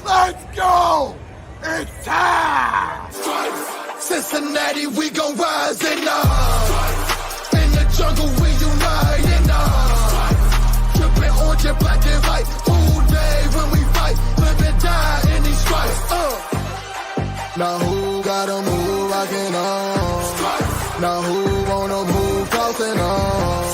Let's go! It's time! Cincinnati, we gon' rise and up. In the jungle, we unite and up. Drippin' orange and black and white. All day when we fight. Live and die in these stripes. Now who gotta move rockin' on? Now who wanna move crossing on?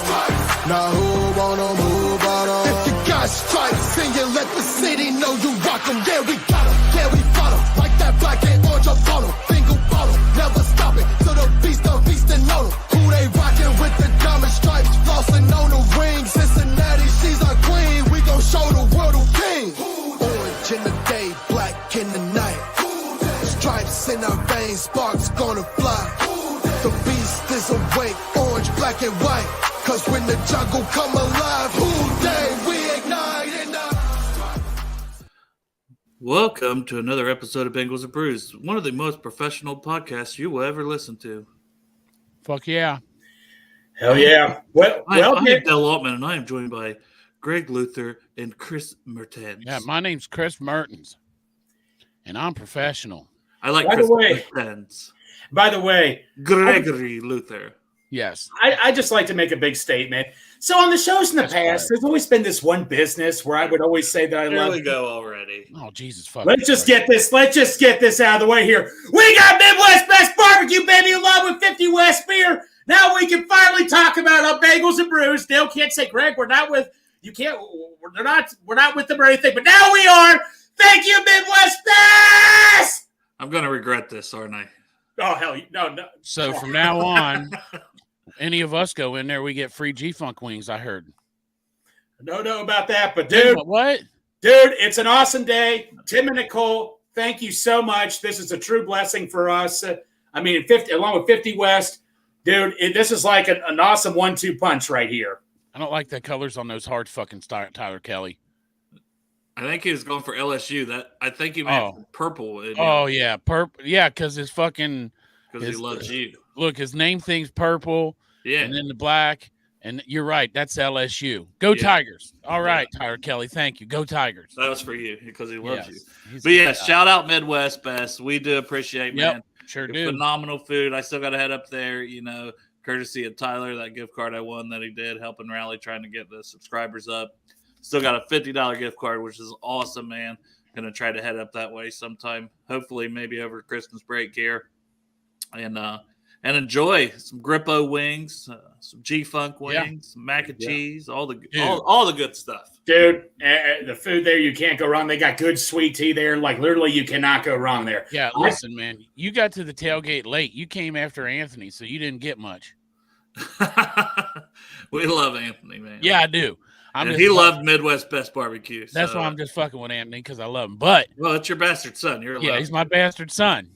Now who wanna move out on? If you got stripes and you let the city know you rock 'em, yeah, we got 'em, yeah, we fought 'em. Like that black and orange up on 'em. Single bottle, never stop it. So the beast and know 'em. Who they rockin' with the diamond stripes? Flossin' on the ring. Cincinnati, she's our queen. We gon' show the world who king. Orange in the day, black in the night. Stripes in our veins, sparks gonna fly. The beast is awake, orange, black and white. Cause when the jungle come alive, who day we ignite and Welcome to another episode of Bengals and Brews, one of the most professional podcasts you will ever listen to. Fuck yeah. Hell yeah. I am Dale Altman, and I am joined by Greg Luther and Chris Mertens. Yeah, my name's Chris Mertens, and I'm professional. I like By Chris the way- Mertens. By the way, Gregory Luther. Yes. I just like to make a big statement. So on the shows in the past, there's always been this one business where I would always say that I There love. we go already. Oh, Jesus fuck. Let's just get this out of the way here. We got Midwest Best Barbecue, baby, along with 50 West Beer. Now we can finally talk about our Bengals and Brews. Dale can't say, Greg, we're not with them or anything, but now we are. Thank you, Midwest Best. I'm going to regret this, aren't I? Oh, hell, no. So from now on, any of us go in there, we get free G-Funk wings, I heard. No about that, but dude. What? Dude, it's an awesome day. Tim and Nicole, thank you so much. This is a true blessing for us. Along with 50 West, dude, this is like an awesome 1-2 punch right here. I don't like the colors on those hard fucking Tyler Kelly. I think he was going for LSU. I think he meant purple. Yeah, purple. Yeah, because his fucking because he loves you. Look, his name thing's purple. Yeah, and then the black. And you're right. That's LSU. Go Tigers. All right, Tyler Kelly. Thank you. Go Tigers. That was for you because he loves you. But yeah, shout out Midwest Best. We do appreciate, man. Sure do. Phenomenal food. I still got to head up there, courtesy of Tyler, that gift card I won that he did, helping Rally, trying to get the subscribers up. Still got a $50 gift card, which is awesome, man. Going to try to head up that way sometime. Hopefully, maybe over Christmas break here. And enjoy some Grippo wings, some G-Funk wings, some mac and cheese, all the good stuff. Dude, the food there, you can't go wrong. They got good sweet tea there. Like, literally, you cannot go wrong there. Yeah, listen, man. You got to the tailgate late. You came after Anthony, so you didn't get much. We love Anthony, man. Yeah, I do. He loved Midwest Best Barbecue. So. That's why I'm just fucking with Anthony, because I love him. But it's your bastard son. He's my bastard son,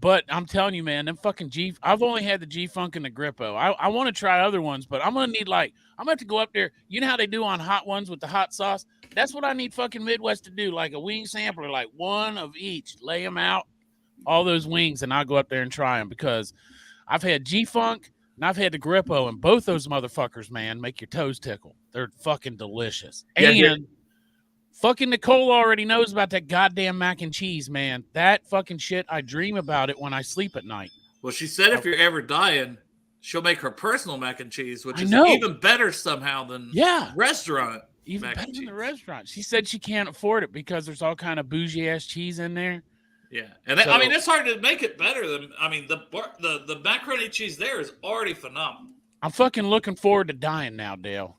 But I'm telling you, man, them fucking I've only had the G-Funk and the Grippo. I want to try other ones, but I'm going to need I'm going to have to go up there. You know how they do on hot ones with the hot sauce? That's what I need fucking Midwest to do, like a wing sampler, like one of each. Lay them out, all those wings, and I'll go up there and try them because I've had G-Funk and I've had the Grippo, and both those motherfuckers, man, make your toes tickle. They're fucking delicious. Yeah, and fucking Nicole already knows about that goddamn mac and cheese, man. That fucking shit, I dream about it when I sleep at night. Well, she said if you're ever dying, she'll make her personal mac and cheese, which is even better somehow than restaurant. Even better than the restaurant. She said she can't afford it because there's all kind of bougie-ass cheese in there. Yeah, and it's hard to make it better than. The macaroni cheese there is already phenomenal. I'm fucking looking forward to dying now, Dale.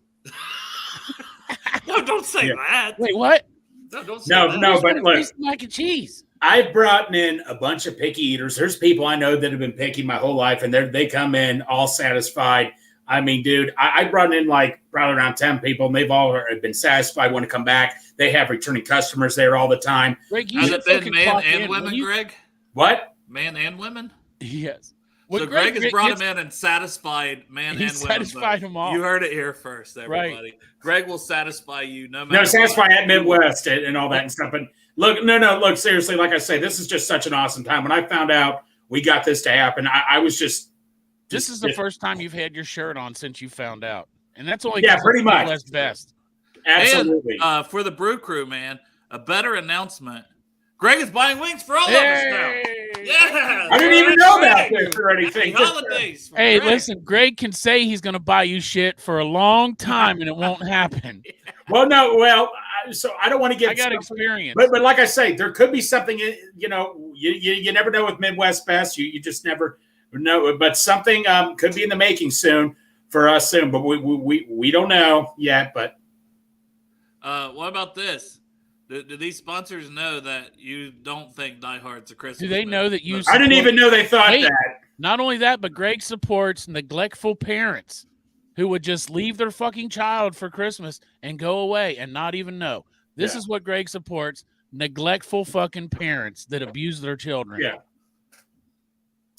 No, don't say that. Wait, what? No, don't say that. No, but look, mac and cheese. I've brought in a bunch of picky eaters. There's people I know that have been picky my whole life, and they come in all satisfied. I mean, dude, I brought in probably around 10 people, and they've all been satisfied, want to come back. They have returning customers there all the time. Greg, has it been man and women, Greg? What? Man and women? Yes. So Greg has brought him in and satisfied man and women. He satisfied them all. You heard it here first, everybody. Right. Greg will satisfy you no matter. No, satisfy at Midwest and all that and stuff. But look, seriously, like I say, this is just such an awesome time. When I found out we got this to happen, I was just. This is the first time you've had your shirt on since you found out, and that's only pretty much best. Absolutely. And, for the brew crew, man, a better announcement. Greg is buying wings for all of us now. Yeah, I didn't even know about this or anything. Happy holidays. for Hey, Greg. listen, Greg can say he's going to buy you shit for a long time, and it won't happen. Well, no, so I don't want to get. I got experience. But like I say, there could be something. You never know with Midwest Best. You just never know. But something could be in the making soon for us soon. But we don't know yet. But what about this? Do these sponsors know that you don't think Die Hard's a Christmas? Do they know that you? I didn't even know they thought that. Not only that, but Greg supports neglectful parents who would just leave their fucking child for Christmas and go away and not even know. This is what Greg supports: neglectful fucking parents that abuse their children. Yeah.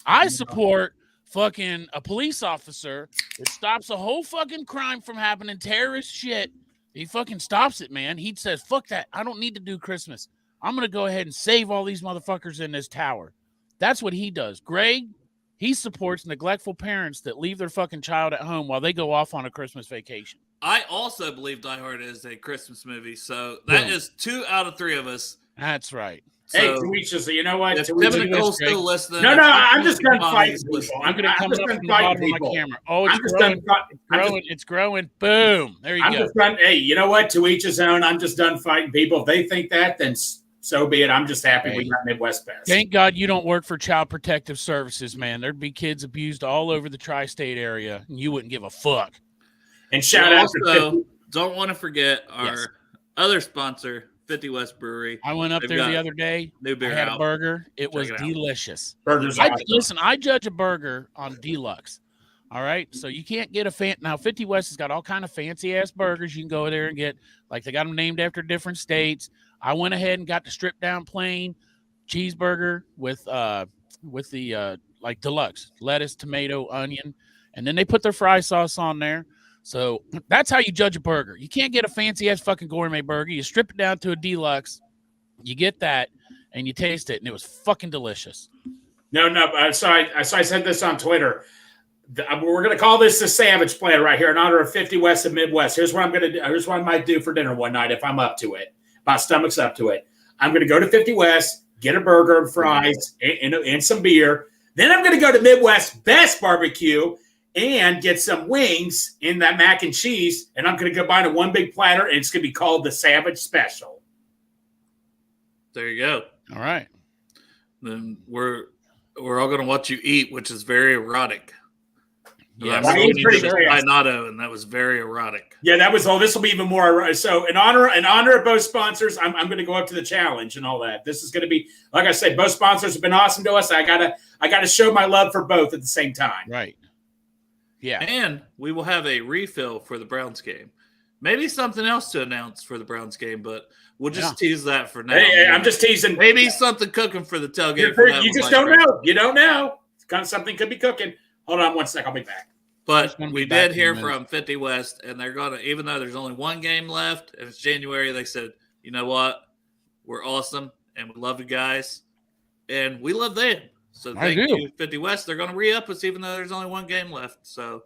I support fucking a police officer that stops a whole fucking crime from happening, terrorist shit. He fucking stops it, man. He says, fuck that. I don't need to do Christmas. I'm going to go ahead and save all these motherfuckers in this tower. That's what he does. Greg, he supports neglectful parents that leave their fucking child at home while they go off on a Christmas vacation. I also believe Die Hard is a Christmas movie. So that is 2 out of 3 of us. That's right. Hey, Tawisha, so you know what? If Tim and Nicole's still listening. No, I'm just done fighting people. I'm going to come up from the bottom of my camera. Oh, it's growing. Boom. There you go. Just done. Hey, you know what? To each his own. I'm just done fighting people. If they think that, then so be it. I'm just happy we got Midwest Best. Thank God you don't work for Child Protective Services, man. There'd be kids abused all over the tri-state area, and you wouldn't give a fuck. And shout out to don't want to forget our other sponsor, 50 West Brewery. I went up there the other day. New beer I had a burger. It was delicious. Burgers. Listen, I judge a burger on deluxe. All right, so you can't get now 50 West has got all kind of fancy ass burgers you can go there and get. Like they got them named after different states. I went ahead and got the stripped down plain cheeseburger with the like deluxe lettuce, tomato, onion, and then they put their fry sauce on there. So that's how you judge a burger. You can't get a fancy ass fucking gourmet burger. You strip it down to a deluxe. You get that and you taste it, and it was fucking delicious. No. So I said this on Twitter. We're going to call this the Savage Plan right here in honor of 50 West and Midwest. Here's what I'm going to do. Here's what I might do for dinner one night if I'm up to it. My stomach's up to it. I'm going to go to 50 West, get a burger and fries and some beer. Then I'm going to go to Midwest Best Barbecue and get some wings in that mac and cheese. And I'm going to combine in one big platter, and it's going to be called the Savage Special. There you go. All right. Then we're all going to watch you eat, which is very erotic. Yeah, I'm pretty Natto, and that was very erotic. Yeah, that was all. This will be even more. So in honor of both sponsors, I'm going to go up to the challenge and all that. This is going to be, like I said, both sponsors have been awesome to us. I gotta show my love for both at the same time. Right. Yeah. And we will have a refill for the Browns game. Maybe something else to announce for the Browns game, but we'll just tease that for now. Hey, I'm just teasing. Maybe something cooking for the tailgate. You just don't know. You don't know. Something could be cooking. Hold on one sec. I'll be back. But we did hear from 50 West, and they're going to, even though there's only one game left, and it's January, they said, you know what? We're awesome, and we love you guys, and we love them. So thank you, 50 West. They're going to re-up us even though there's only one game left. So,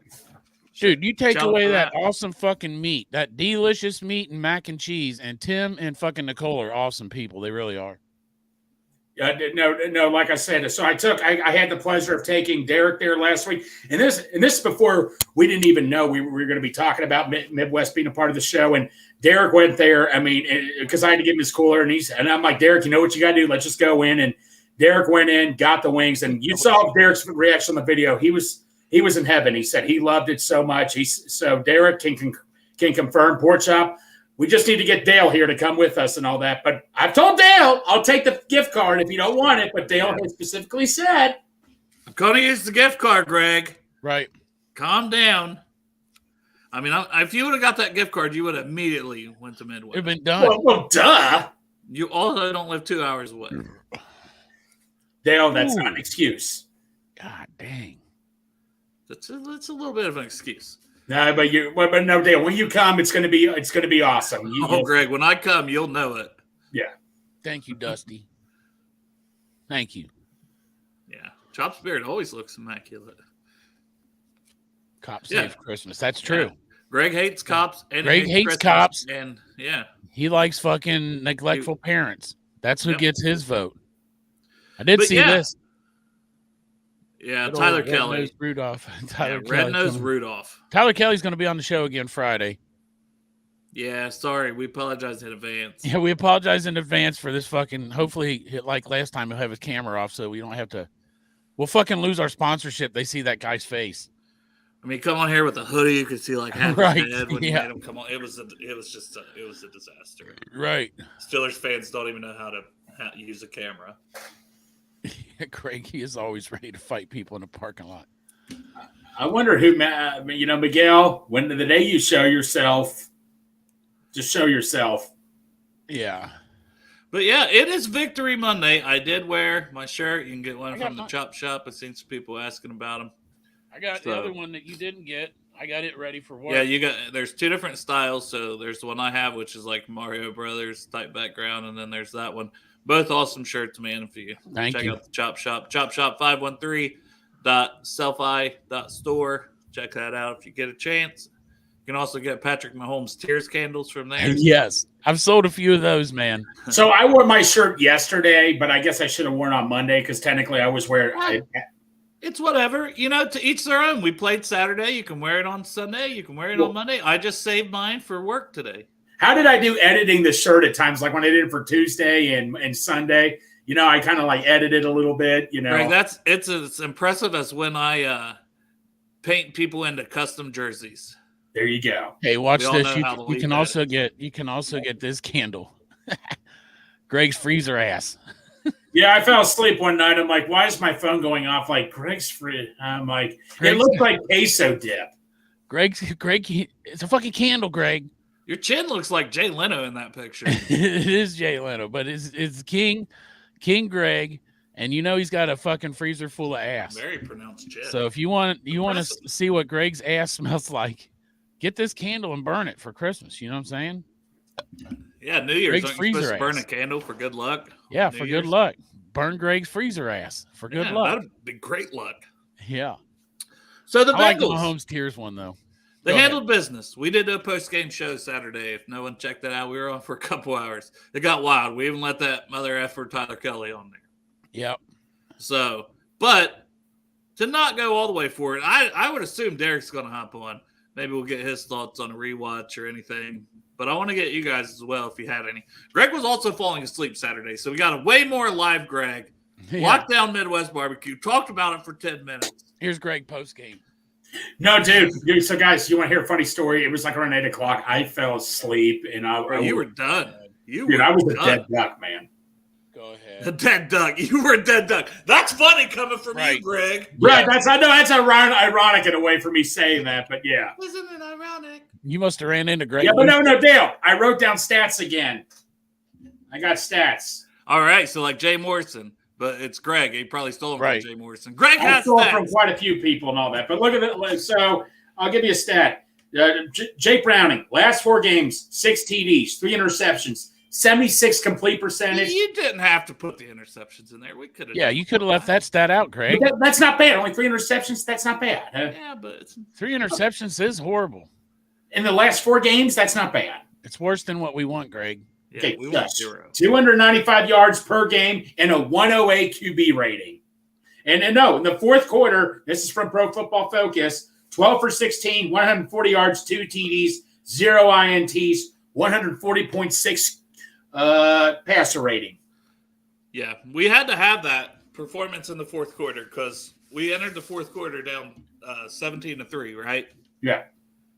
dude, you take away that awesome fucking meat, that delicious meat and mac and cheese, and Tim and fucking Nicole are awesome people. They really are. No. Like I said, so I had the pleasure of taking Derek there last week, and this before we didn't even know we were going to be talking about Midwest being a part of the show. And Derek went there. I mean, because I had to give him his cooler, and I'm like, Derek, you know what you got to do? Let's just go in. And Derek went in, got the wings, and you saw Derek's reaction on the video. He was in heaven. He said he loved it so much. So Derek can confirm. Pork chop. We just need to get Dale here to come with us and all that. But I've told Dale I'll take the gift card if you don't want it. But Dale has specifically said, I'm going to use the gift card, Greg. Right. Calm down. I mean, if you would have got that gift card, you would have immediately went to Midwest. It'd been done. Well, duh. You also don't live 2 hours away. Dale, that's not an excuse. God dang. That's a little bit of an excuse. No, but no, Dale. When you come, it's gonna be awesome. Greg, when I come, you'll know it. Yeah. Thank you, Dusty. Thank you. Yeah, Chop Spirit always looks immaculate. Cop Safe Christmas. That's true. Yeah. Greg hates cops. And Greg hates Christmas, cops. And yeah. He likes fucking neglectful parents. That's who gets his vote. I did But see this. Yeah, Tyler Kelly. Red-nosed Rudolph. Red-nosed Rudolph. Tyler Kelly's going to be on the show again Friday. Yeah, sorry. We apologize in advance. Yeah, we apologize in advance for this fucking. Hopefully, like last time, he'll have his camera off so we don't have to. We'll fucking lose our sponsorship. They see that guy's face. I mean, come on here with a hoodie. You could see like half his head when you made him come on. It was a disaster. Right. Steelers fans don't even know how to use a camera. Craig, he is always ready to fight people in a parking lot. I wonder who, Miguel, when the day you show yourself, just show yourself. Yeah. But yeah, it is Victory Monday. I did wear my shirt. You can get one from the Chop Shop. I've seen some people asking about them. I got the other one that you didn't get. I got it ready for work. Yeah, there's two different styles. So there's the one I have, which is like Mario Brothers type background, and then there's that one. Both awesome shirts, man. If you check out the Chop Shop, chopshop513.selfie.store. Check that out if you get a chance. You can also get Patrick Mahomes tears candles from there. Yes, I've sold a few of those, man. So I wore my shirt yesterday, but I guess I should have worn it on Monday because technically I was wearing. It's whatever, to each their own. We played Saturday. You can wear it on Sunday. You can wear it on Monday. I just saved mine for work today. How did I do editing the shirt at times? Like when I did it for Tuesday and Sunday, I kind of like edited a little bit, Right, it's as impressive as when I paint people into custom jerseys. There you go. Hey, watch this. You can also get this candle. Greg's freezer ass. Yeah, I fell asleep one night. I'm like, why is my phone going off? Like Greg's free. I'm like, it looks like queso dip. Greg, it's a fucking candle, Greg. Your chin looks like Jay Leno in that picture. It is Jay Leno, but it's King Greg, and he's got a fucking freezer full of ass. Very pronounced chin. So if you want to see what Greg's ass smells like, get this candle and burn it for Christmas. You know what I'm saying? Yeah, New Year's. Greg's freezer ass. Burn a candle for good luck. Yeah, for good luck. Burn Greg's freezer ass for good luck. That'd be great luck. Yeah. So the Bengals. I like the Mahomes tears one though. They handled business. We did a post-game show Saturday. If no one checked that out, we were on for a couple hours. It got wild. We even let that mother effer Tyler Kelly on there. Yep. So, but to not go all the way for it, I would assume Derek's going to hop on. Maybe we'll get his thoughts on a rewatch or anything. But I want to get you guys as well if you had any. Greg was also falling asleep Saturday, so we got a way more live Greg. Yeah. Lockdown Midwest Barbecue. Talked about it for 10 minutes. Here's Greg post-game. No, dude. So, guys, you want to hear a funny story? It was like around 8 o'clock. I fell asleep, and you were done. I was a dead duck, man. Go ahead. A dead duck. You were a dead duck. That's funny coming from you, Greg. Right. I know that's ironic in a way for me saying that, but yeah. Isn't it ironic? You must have ran into Greg. Yeah, but no, Dale. I wrote down stats again. I got stats. All right, so like Jay Morrison. But it's Greg. He probably stole them from Jay Morrison. Greg has stole from quite a few people and all that. But look at it. So I'll give you a stat. Jake Browning, last 4 games, 6 TDs, 3 interceptions, 76 complete percentage. You didn't have to put the interceptions in there. We could have. Yeah, you could have left that stat out, Greg. That's not bad. Only 3 interceptions. That's not bad. Yeah, but 3 interceptions is horrible. In the last 4 games, that's not bad. It's worse than what we want, Greg. Okay, we want 0. 295 yards per game and a 108 QB rating. And in the fourth quarter, this is from Pro Football Focus, 12 for 16, 140 yards, 2 TDs, 0 INTs, 140.6 passer rating. Yeah, we had to have that performance in the fourth quarter because we entered the fourth quarter down 17-3, right? Yeah.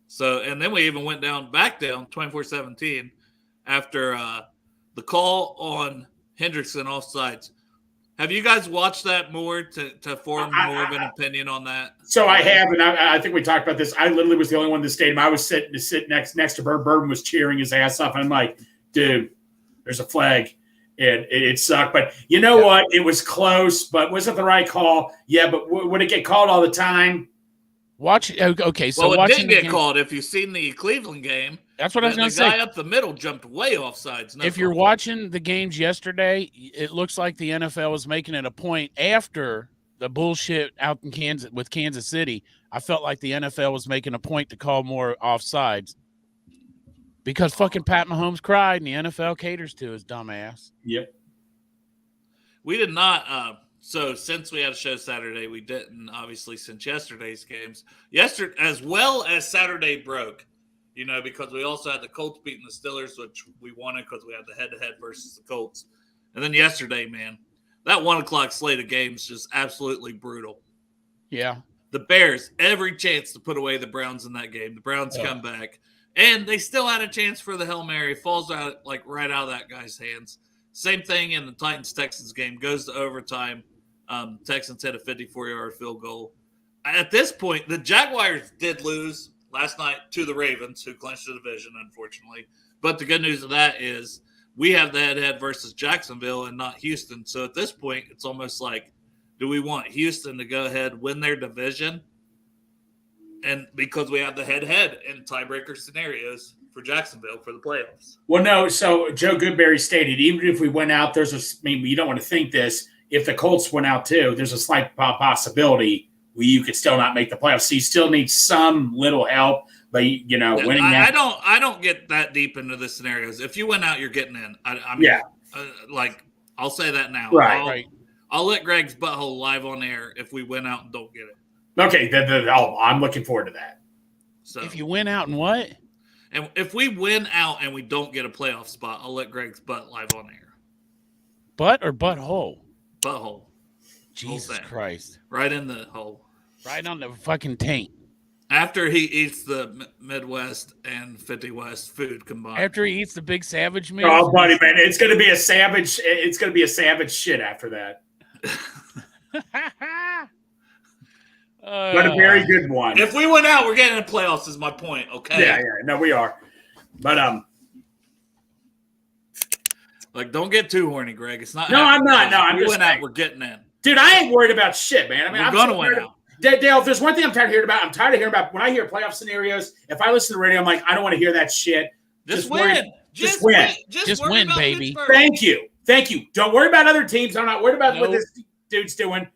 So, and then we even went back down 24-17. After the call on Hendrickson offsides. Have you guys watched that more to form more of an opinion on that? So I have, and I think we talked about this. I literally was the only one in the stadium. I was sitting next to Bird. Bird was cheering his ass off. And I'm like, dude, there's a flag. And it sucked. But you know what? It was close, but was it the right call? Yeah, but would it get called all the time? Okay, so it didn't get called. If you've seen the Cleveland game, that's what I was going to say. The guy up the middle jumped way offsides. If you're watching the games yesterday, it looks like the NFL was making it a point after the bullshit out in Kansas City, I felt like the NFL was making a point to call more offsides because fucking Pat Mahomes cried and the NFL caters to his dumb ass. Yep. We did not. So since we had a show Saturday, we didn't obviously since yesterday's games. Yesterday, as well as Saturday broke, because we also had the Colts beating the Steelers, which we wanted because we had the head-to-head versus the Colts. And then yesterday, man, that 1 o'clock slate of games just absolutely brutal. Yeah. The Bears, every chance to put away the Browns in that game. The Browns come back. And they still had a chance for the Hail Mary. Falls out right out of that guy's hands. Same thing in the Titans-Texans game. Goes to overtime. Texans hit a 54-yard field goal. At this point, the Jaguars did lose last night to the Ravens, who clinched the division, unfortunately. But the good news of that is we have the head-to-head versus Jacksonville and not Houston. So at this point, it's almost like, do we want Houston to go ahead, win their division? And because we have the head-to-head in tiebreaker scenarios for Jacksonville for the playoffs. Well, no. So Joe Goodberry stated, even if we went out, you don't want to think this. If the Colts went out too, there's a slight possibility you could still not make the playoffs. So you still need some little help, but winning. I don't get that deep into the scenarios. If you went out, you're getting in. I'll say that now. Right. I'll let Greg's butthole live on air if we win out and don't get it. Okay, I'm looking forward to that. So if you win out and what? And if we win out and we don't get a playoff spot, I'll let Greg's butt live on air. Butt or butthole? Butthole. Jesus Christ. Right in the hole. Right on the fucking taint. After he eats the Midwest and 50 West food combined. After he eats the big savage meal. Oh, buddy, man, it's gonna be a savage. It's gonna be a savage shit after that. But a very good one. If we went out, we're getting the playoffs. Is my point. Okay. Yeah. No, we are. But don't get too horny, Greg. It's not. No, I'm not. No, I'm just went out. We're getting in. Dude, I ain't worried about shit, man. I mean, I'm going to win out. Dale, if there's one thing I'm tired of hearing about, when I hear playoff scenarios, if I listen to the radio, I'm like, I don't want to hear that shit. Just win. Just win. Just win, baby. Pittsburgh. Thank you. Don't worry about other teams. I'm not worried about what this dude's doing.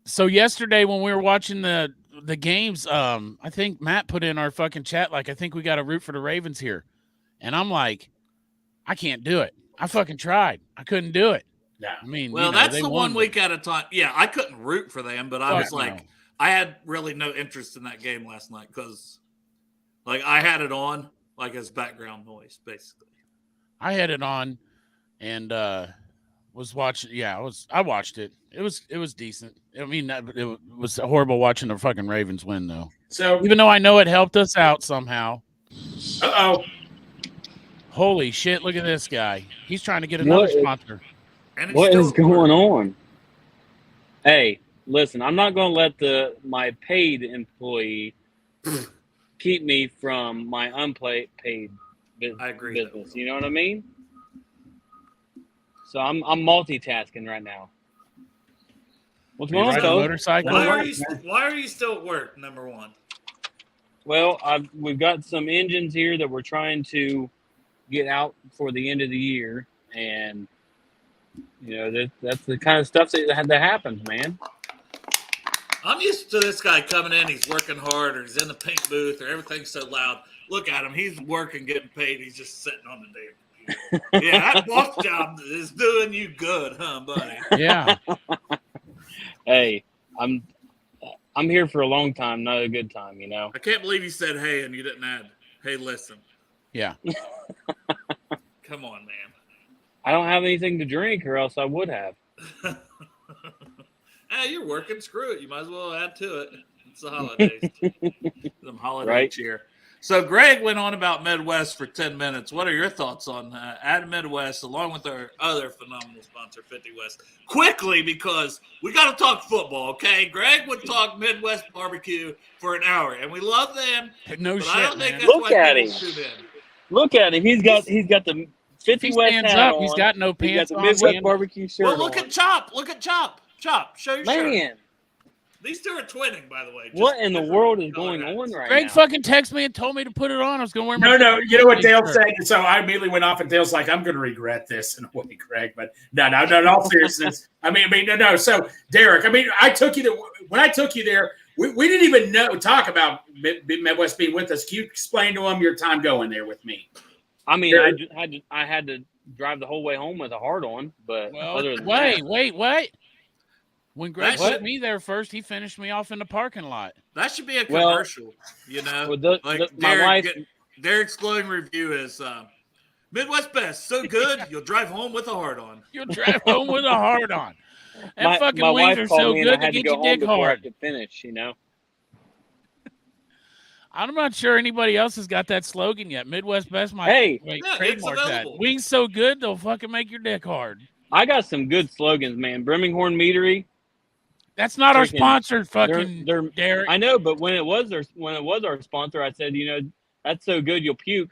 So yesterday when we were watching the games, I think Matt put in our fucking chat, I think we got to root for the Ravens here. And I'm like, I can't do it. I fucking tried. I couldn't do it. Yeah. I mean, that's the 1 week at a time. Yeah, I couldn't root for them, but I was I had really no interest in that game last night because, I had it on as background noise, basically. I had it on, and was watching. Yeah, I watched it. It was decent. I mean, it was horrible watching the fucking Ravens win, though. So even though I know it helped us out somehow. Uh-oh. Holy shit! Look at this guy. He's trying to get another sponsor. What is going on? Hey, listen, I'm not going to let my paid employee keep me from my unpaid business. I agree. You know what I mean? So I'm multitasking right now. What's going on, Coach? Motorcycle? Why are you still at work, number one? Well, we've got some engines here that we're trying to get out for the end of the year, and that's the kind of stuff that happens, man. I'm used to this guy coming in. He's working hard, or he's in the paint booth, or everything's so loud. Look at him. He's working, getting paid. He's just sitting on the damn computer. Yeah, that boss job is doing you good, huh, buddy? Yeah. Hey, I'm here for a long time, not a good time, I can't believe you said hey and you didn't add, hey, listen. Yeah. Come on, man. I don't have anything to drink, or else I would have. Hey, you're working. Screw it. You might as well add to it. It's the holidays. Some holiday cheer. So Greg went on about Midwest for 10 minutes. What are your thoughts on at Midwest, along with our other phenomenal sponsor, 50 West? Quickly, because we got to talk football, okay? Greg would talk Midwest barbecue for an hour, and we love them. No shit, I don't think man. that's Look why at people him. tune in. Look at him. He's got the 50 He West stands hat up. on. He's got no pants He's got on. the Midwest barbecue shirt Well, look on. at Chop. Look at Chop. Chop, show your shirt. Man, These two are twinning, by the way. Just What in the different world is color going hats. on right Greg now? fucking texted me and told me to put it on. I was going to wear my No. You know what Dale shirt. said? So I immediately went off, and Dale's like, "I'm going to regret this in a way, Greg." But no. In all seriousness, I mean, no. So Derek, I mean, I took you to when I took you there. We didn't even talk about Midwest being with us. Can you explain to him your time going there with me? I mean, Derek. I had to drive the whole way home with a hard on, but Well, other than wait. When Greg That took me there first, he finished me off in the parking lot. That should be a Well, commercial, you know? well, my wife. Derek's glowing review is Midwest Best, so good, you'll drive home with a hard on. You'll drive home with a hard on. And fucking my wings wife are called so me and good I had to to get go your home dick before hard. I could finish. You know. I'm not sure anybody else has got that slogan yet. Midwest Best might Hey. trademark it's that. available. Wings so good, they'll fucking make your dick hard. I got some good slogans, man. Birmingham Meadery. That's not our Freaking- sponsor, fucking they're Derek. I know, but when it was our sponsor, I said, that's so good you'll puke.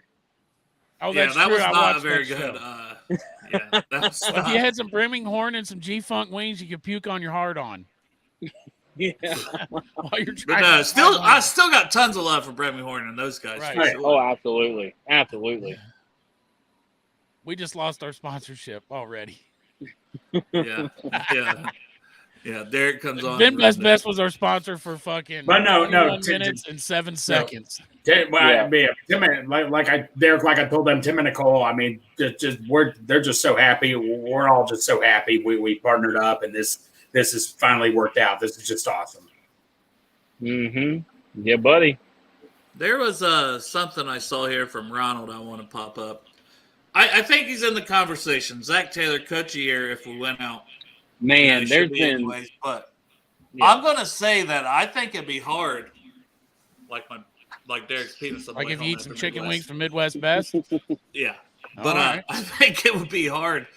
Oh, Yeah, that's that true. was I not watched very that good. show. Yeah, that was Well, if you had some Birmingham and some G-Funk wings, you could puke on your hard on Yeah. while you're But trying. no, to I still got tons of love for Bremy Horn and those guys. Right. For sure. Oh, absolutely. Absolutely. We just lost our sponsorship already. Yeah. Derek comes on. Ben Best was our sponsor for fucking But no, 21 minutes and 7 seconds. Tim and like I told them, Tim and Nicole. I mean, they're just so happy. We're all just so happy. We partnered up, and this has finally worked out. This is just awesome. Mm-hmm. Yeah, buddy. There was something I saw here from Ronald I want to pop up. I think he's in the conversation. Zach Taylor, coach of the year if we went out. Man, He there's should be been anyways, but Yeah. I'm gonna say that I think it'd be hard. Like Derek's penis. on the Like way if home you eat after some chicken Midwest. wings from Midwest Best. Yeah, All but right. I think it would be hard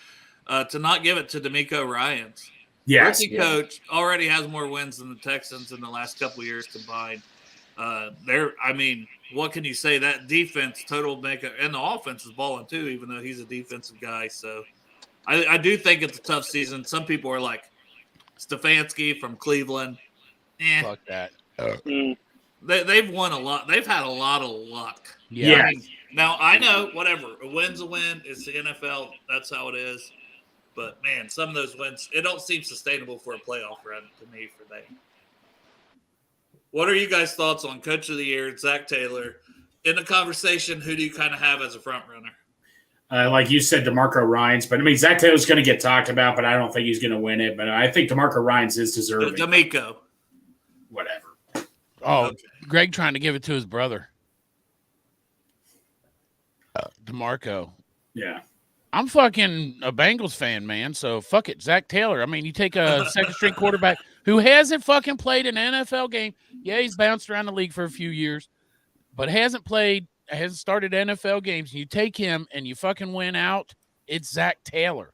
to not give it to D'Amico Ryans. Yes, Rookie coach already has more wins than the Texans in the last couple of years combined. I mean, what can you say? That defense, total makeup, and the offense is balling too, even though he's a defensive guy. So I do think it's a tough season. Some people are like Stefanski from Cleveland. Fuck that. They've won a lot. They've had a lot of luck. Yeah. I mean, now, I know, whatever. A win's a win. It's the NFL. That's how it is. But, man, some of those wins, it don't seem sustainable for a playoff run to me for them. What are you guys' thoughts on Coach of the Year, Zach Taylor? In the conversation, who do you kind of have as a front runner? like you said, DeMarco Ryans. But, I mean, Zach Taylor's going to get talked about, but I don't think he's going to win it. But I think DeMarco Ryans is deserving. D'Amico. Whatever. Oh, Okay. Greg trying to give it to his brother. DeMarco. Yeah. I'm fucking a Bengals fan, man. So fuck it. Zach Taylor. I mean, you take a second string quarterback who hasn't fucking played an NFL game. Yeah, he's bounced around the league for a few years, but hasn't started NFL games. You take him and you fucking win out. It's Zach Taylor.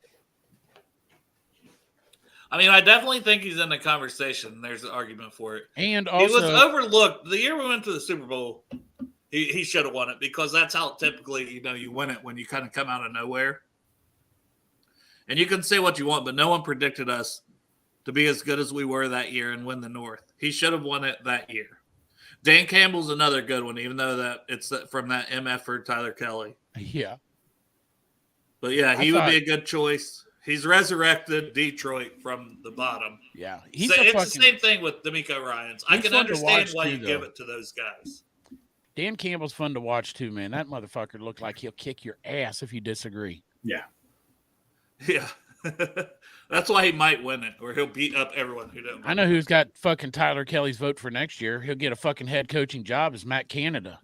I mean, I definitely think he's in the conversation. There's an argument for it. And He was also, overlooked. The year we went to the Super Bowl, he should have won it because that's how typically, you win it when you kind of come out of nowhere. And you can say what you want, but no one predicted us to be as good as we were that year and win the North. He should have won it that year. Dan Campbell's another good one, even though that it's from that MF for Tyler Kelly. yeah. But, yeah, he I would be a good choice. He's resurrected Detroit from the bottom. Yeah. It's the same thing with D'Amico Ryans. I He's can fun to understand watch why too, you though. give it to those guys. Dan Campbell's fun to watch too, man. That motherfucker looked like he'll kick your ass if you disagree. Yeah. Yeah. That's why he might win it, or he'll beat up everyone who don't. I know who's got fucking Tyler Kelly's vote for next year. He'll get a fucking head coaching job as Matt Canada.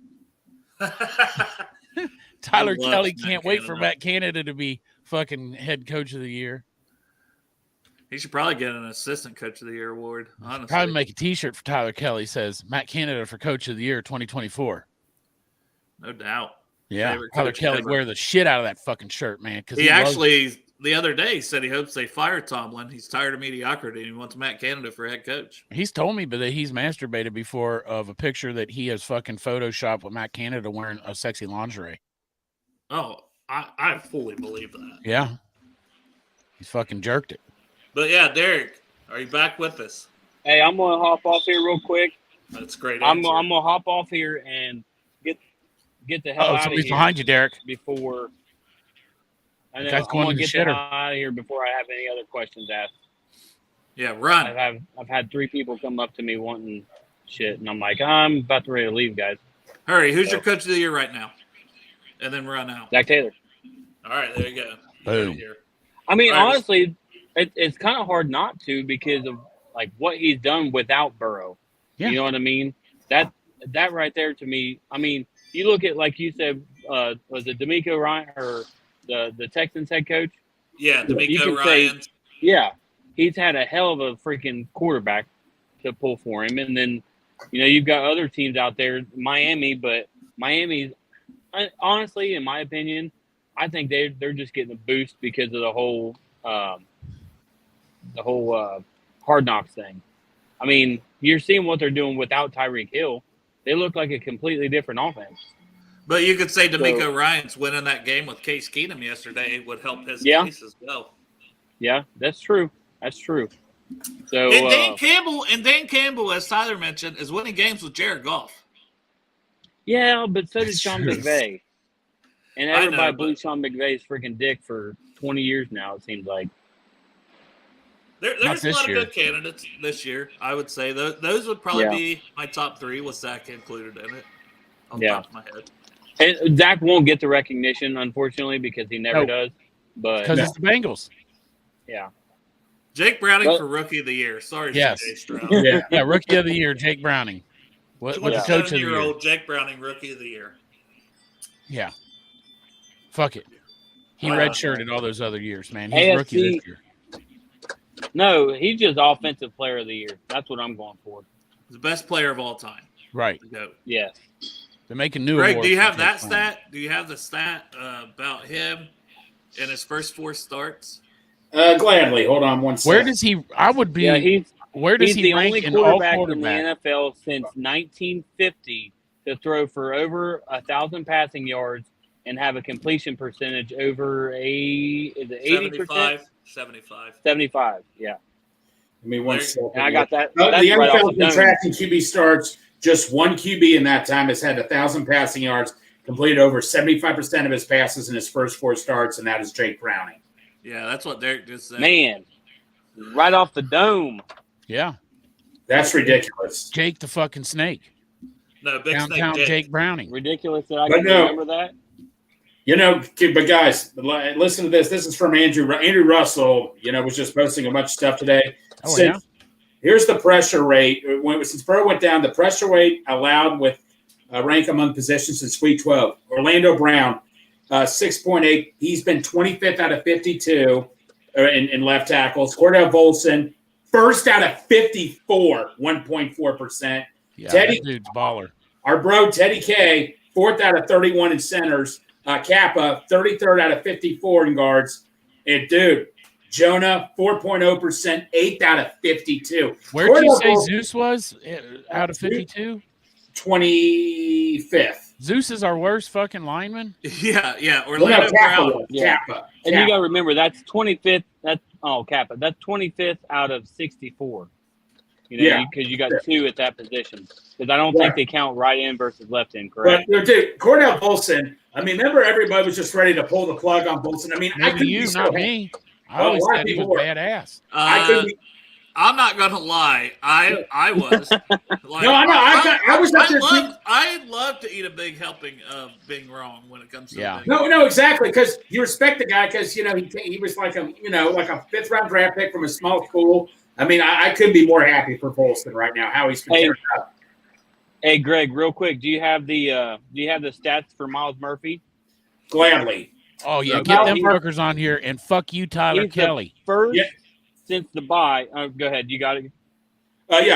Tyler love Kelly Matt can't wait for Canada. Matt Canada to be fucking head coach of the year. He should probably get an assistant coach of the year award, honestly. Probably make a T-shirt for Tyler Kelly says Matt Canada for coach of the year 2024. No doubt. Yeah, Favorite Tyler coach Kelly ever. wear the shit out of that fucking shirt, man. Because He actually, the other day, said he hopes they fire Tomlin. He's tired of mediocrity and he wants Matt Canada for head coach. he's told me that he's masturbated before of a picture that he has fucking photoshopped with Matt Canada wearing a sexy lingerie. Oh, I fully believe that. Yeah, he's fucking jerked it. But yeah, Derek, are you back with us? Hey, I'm gonna hop off here real quick. That's a great. I'm answer. gonna hop off here and get the hell Oh, out of somebody's here behind you, Derek. before. I know Guy's I'm going gonna to the get the hell shitter. out of here before I have any other questions asked. Yeah, run. I've had 3 people come up to me wanting shit, and I'm like, I'm about to ready to leave, guys. Hurry. Who's So- your coach of the year right now? And then run out. Zach Taylor. All right, there you go. Boom. Right here. I mean, All right. honestly, it's kind of hard not to because of like what he's done without Burrow. Yeah. You know what I mean? That right there to me. I mean, you look at like you said, was it D'Amico Ryan or the Texans head coach? Yeah, You D'Amico can say- Ryans. Yeah, he's had a hell of a freaking quarterback to pull for him, and then you've got other teams out there, Miami, but Miami's honestly, in my opinion, I think they're just getting a boost because of the whole Hard Knocks thing. I mean, you're seeing what they're doing without Tyreek Hill. They look like a completely different offense. But you could say D'Amico Ryans winning that game with Case Keenum yesterday would help his Yeah. case as well. Yeah, that's true. That's true. So And Dan Campbell, as Tyler mentioned, is winning games with Jared Goff. yeah, but so did That's Sean true. McVay. And I know, everybody but- blew Sean McVay's freaking dick for 20 years now, it seems like. There's a this lot year. of good candidates this year, I would say. Those would probably Yeah. be my top 3 with Zach included in it. On Yeah. top of my head. And Zach won't get the recognition, unfortunately, because he never No. does. But Because it's the Bengals. yeah. Jake Browning But- for Rookie of the Year. Sorry, Yes. CJ Stroud. Yeah. Yeah, Rookie of the Year, Jake Browning. What the coach of the year? 27-year-old Jake Browning, Rookie of the Year. Yeah. Fuck it. He Wow. redshirted all those other years, man. He's rookie this year. No, he's just offensive player of the year. That's what I'm going for. The best player of all time. Right. The GOAT. Yes. They're making new Greg, awards do you for have Jake that Browning. stat? Do you have the stat about him in his first 4 starts? Gladly. Hold on one second. Where does he? I would be. Yeah, where does he's he the rank only in all quarterback in the quarterback? NFL since 1950 to throw for over 1,000 passing yards and have a completion percentage over 80%? 75. 75. Yeah. Give me one There- second. And I got that. The That's right NFL off has the been dome. tracking QB starts. Just one QB in that time has had 1,000 passing yards, completed over 75% of his passes in his first 4 starts, and that is Jake Browning. Yeah, that's what Derek just said. Man, right off the dome. Yeah, That's ridiculous. Jake the fucking snake, No, Big downtown Snake Jake Browning. Ridiculous that I But can no. remember that. You know, but guys, listen to this. This is from Andrew Russell. Was just posting a bunch of stuff today. Oh yeah. Here's the pressure rate. Since Burrow went down, the pressure rate allowed with rank among positions in Week 12. Orlando Brown, 6.8. He's been 25th out of 52 in left tackles. Cordell Volson, first out of 54, 1.4%. Yeah, Teddy- that dude's baller. Our bro Teddy K, 4th out of 31 in centers. Kappa, 33rd out of 54 in guards. And dude, Jonah, 4.0%, 8th out of 52. Where did you Cordell say Volson, Zeus was out of 52? 25th. Zeus is our worst fucking lineman. Yeah. Well, Orlando no, Kappa. Brown. was. Yeah. Kappa. And you Kappa. got to remember, that's 25th. Kappa. That's 25th out of 64. Yeah. Because you got 2 at that position. Because I don't Right. think they count right end versus left end, But correct? dude, Cordell Volson, remember everybody was just ready to pull the plug on Volson. I Maybe couldn't you, be so not happy. me. I Well, always a lot of said he was people were. badass. I couldn't be. I'm not gonna lie. I was. Like, No, I know. I was up there too. I love to eat a big helping of being wrong when it comes to Yeah. the big. No, exactly. Because you respect the guy because he was like a 5th round draft pick from a small school. I couldn't be more happy for Volson right now. How he's been Hey. tearing up. Hey, Greg, real quick, do you have the stats for Miles Murphy? Gladly. Oh yeah, Yeah, get them he's- fuckers on here and fuck you, Tyler He's the Kelly. First Yeah. since the bye. Go ahead. You got it.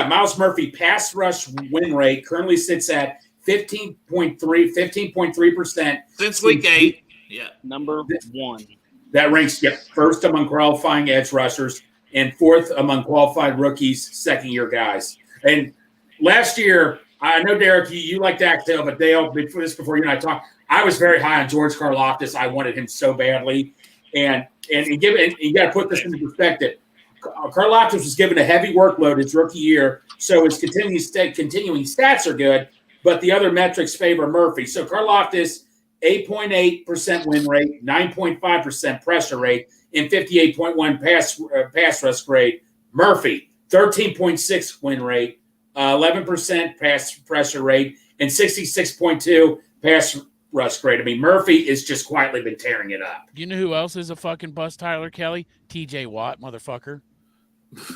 Miles Murphy pass rush win rate currently sits at 15.3%. Since week 8. Yeah. Number 1. That ranks first among qualifying edge rushers and 4th among qualified rookies, second-year guys. And last year, I know, Derek, you like Dak Taylor, but Dale, before you and I talked, I was very high on George Karlaftis. I wanted him so badly. And you got to put this into perspective. Karlaftis was given a heavy workload his rookie year, so his continuing stats are good, but the other metrics favor Murphy. So Karlaftis, 8.8% win rate, 9.5% pressure rate, and 58.1 pass rush grade. Murphy, 13.6 win rate, 11% pass pressure rate, and 66.2 pass rush grade. I mean, Murphy is just quietly been tearing it up. You know who else is a fucking bust, Tyler Kelly? TJ Watt, motherfucker.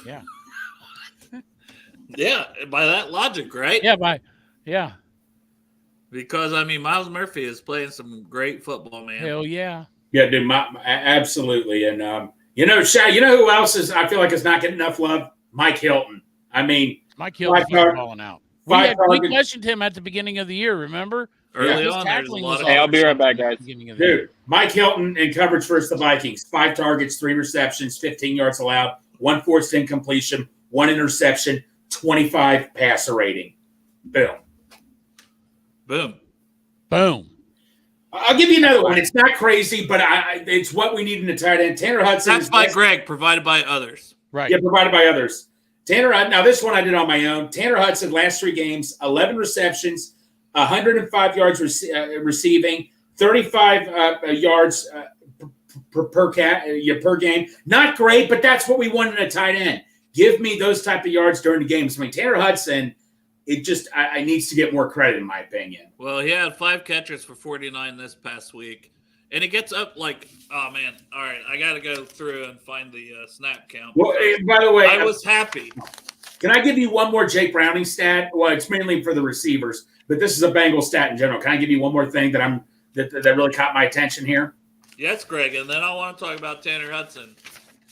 Yeah. Yeah, by that logic, right? Yeah. Because, I mean, Miles Murphy is playing some great football, man. Hell yeah. Yeah, dude, absolutely. And, Shay, you know who else is, I feel like, is not getting enough love? Mike Hilton. I mean, Mike Hilton's balling out. We questioned him at the beginning of the year, remember? Early on, there's a lot of. Hey, I'll be right back, guys. Dude, Mike Hilton in coverage versus the Vikings. 5 targets, 3 receptions, 15 yards allowed, 1 forced incompletion, 1 interception, 25 passer rating. Boom. I'll give you another one. It's not crazy, but it's what we need in the tight end. Tanner Hudson. That's by Greg, provided by others. Right. Yeah, provided by others. Now this one I did on my own. Tanner Hudson, last 3 games, 11 receptions, 105 yards receiving, 35 yards per game. Not great, but that's what we want in a tight end. Give me those type of yards during the games. I mean, Tanner Hudson, I needs to get more credit, in my opinion. Well, he had 5 catches for 49 this past week. And it gets up like, oh, man. All right, I got to go through and find the snap count. Well, by the way, I was happy. Can I give you one more Jake Browning stat? Well, it's mainly for the receivers, but this is a Bengal stat in general. Can I give you one more thing that really caught my attention here? Yes, Greg, and then I want to talk about Tanner Hudson.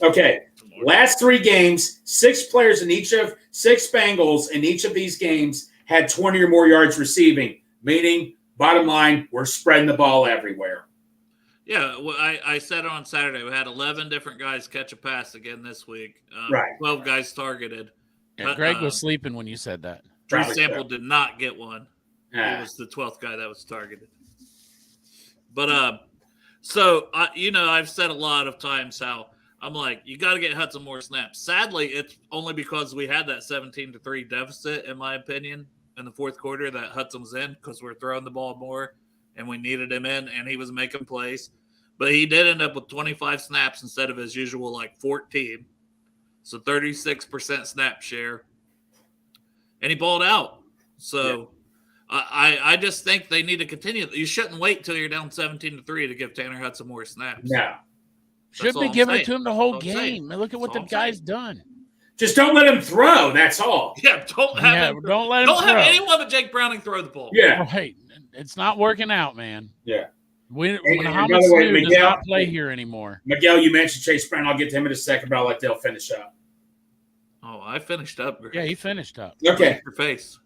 Okay. Last 3 games, 6 players in each of 6 Bengals in each of these games had 20 or more yards receiving, meaning, bottom line, we're spreading the ball everywhere. Yeah, well, I said on Saturday we had 11 different guys catch a pass again this week. Right. 12 guys targeted. Yeah, Greg was sleeping when you said that. Drew Sample did not get one. He was the 12th guy that was targeted. But I've said a lot of times how I'm like, you got to get Hudson more snaps. Sadly, it's only because we had that 17-3 deficit, in my opinion, in the 4th quarter that Hudson was in, because we're throwing the ball more and we needed him in, and he was making plays. But he did end up with 25 snaps instead of his usual 14. So 36% snap share. And he balled out. So I just think they need to continue. You shouldn't wait till you're down 17-3 to give Tanner Hudson more snaps. No. Should be giving it to him the whole game. Look at what the guy's done. Just don't let him throw. That's all. Yeah, don't let him throw. Have anyone but Jake Browning throw the ball. Yeah. Right. It's not working out, man. Yeah. Muhammad Sanu does not play here anymore. Miguel, you mentioned Chase Brown. I'll get to him in a second, but I'll let Dale finish up. Oh, I finished up. Yeah, he finished up. Okay. Your face.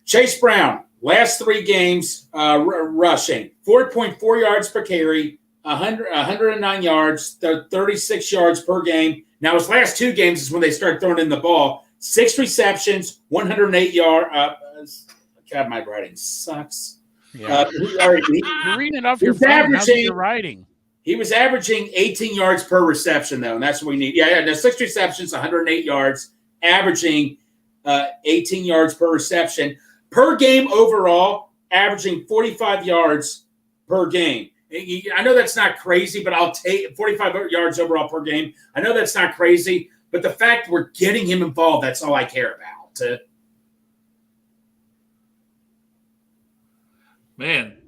Chase Brown, last 3 games rushing, 4.4 yards per carry, 109 yards, 36 yards per game. Now, his last 2 games is when they start throwing in the ball. 6 receptions, 108 yards. God, my writing sucks. Yeah. You're reading it off your phone. How's your writing? He was averaging 18 yards per reception, though, and that's what we need. Yeah, 6 receptions, 108 yards, averaging 18 yards per reception. Per game overall, averaging 45 yards per game. I know that's not crazy, but I'll take 45 yards overall per game. I know that's not crazy, but the fact we're getting him involved, that's all I care about. Man,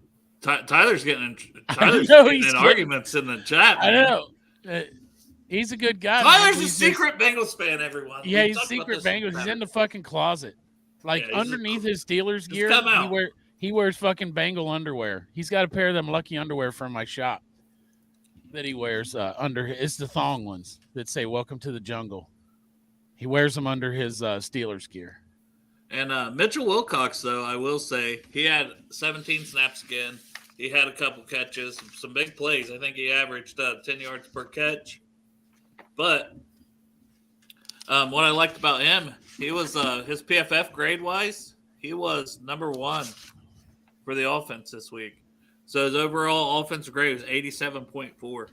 Tyler's getting in arguments in the chat. I know. He's a good guy. Tyler's a secret Bengals fan, everyone. Yeah, he's a secret Bengals. He's in the fucking closet. Underneath his Steelers gear, he wears fucking Bengal underwear. He's got a pair of them lucky underwear from my shop that he wears under. It's the thong ones that say "Welcome to the Jungle." He wears them under his Steelers gear. And Mitchell Wilcox, though, I will say, he had 17 snaps again. He had a couple catches, some big plays. I think he averaged 10 yards per catch. But what I liked about him, he was his PFF grade-wise, he was number 1 for the offense this week. So his overall offensive grade was 87.4.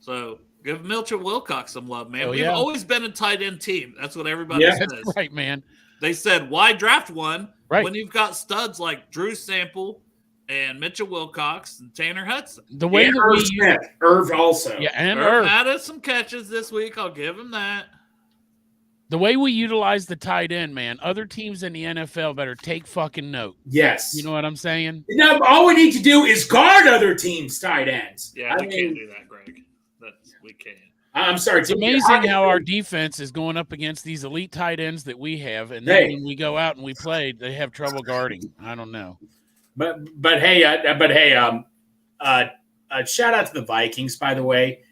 So Give Mitchell Wilcox some love, man. Oh, We've yeah. always been a tight end team. That's what everybody Yeah. says. That's right, man. They said, why draft one Right. when you've got studs like Drew Sample and Mitchell Wilcox and Tanner Hudson? The way And that Irv we Smith. Irv also. yeah, and Irv Irv. had some catches this week. I'll give him that. The way we utilize the tight end, man, other teams in the NFL better take fucking note. Yes. You know what I'm saying? No, all we need to do is guard other teams' tight ends. Yeah, I we mean, can't do that, Greg. We can't. I'm sorry. It's amazing how our defense is going up against these elite tight ends that we have, and then when we go out and we play, they have trouble guarding. I don't know. But hey, shout out to the Vikings, by the way.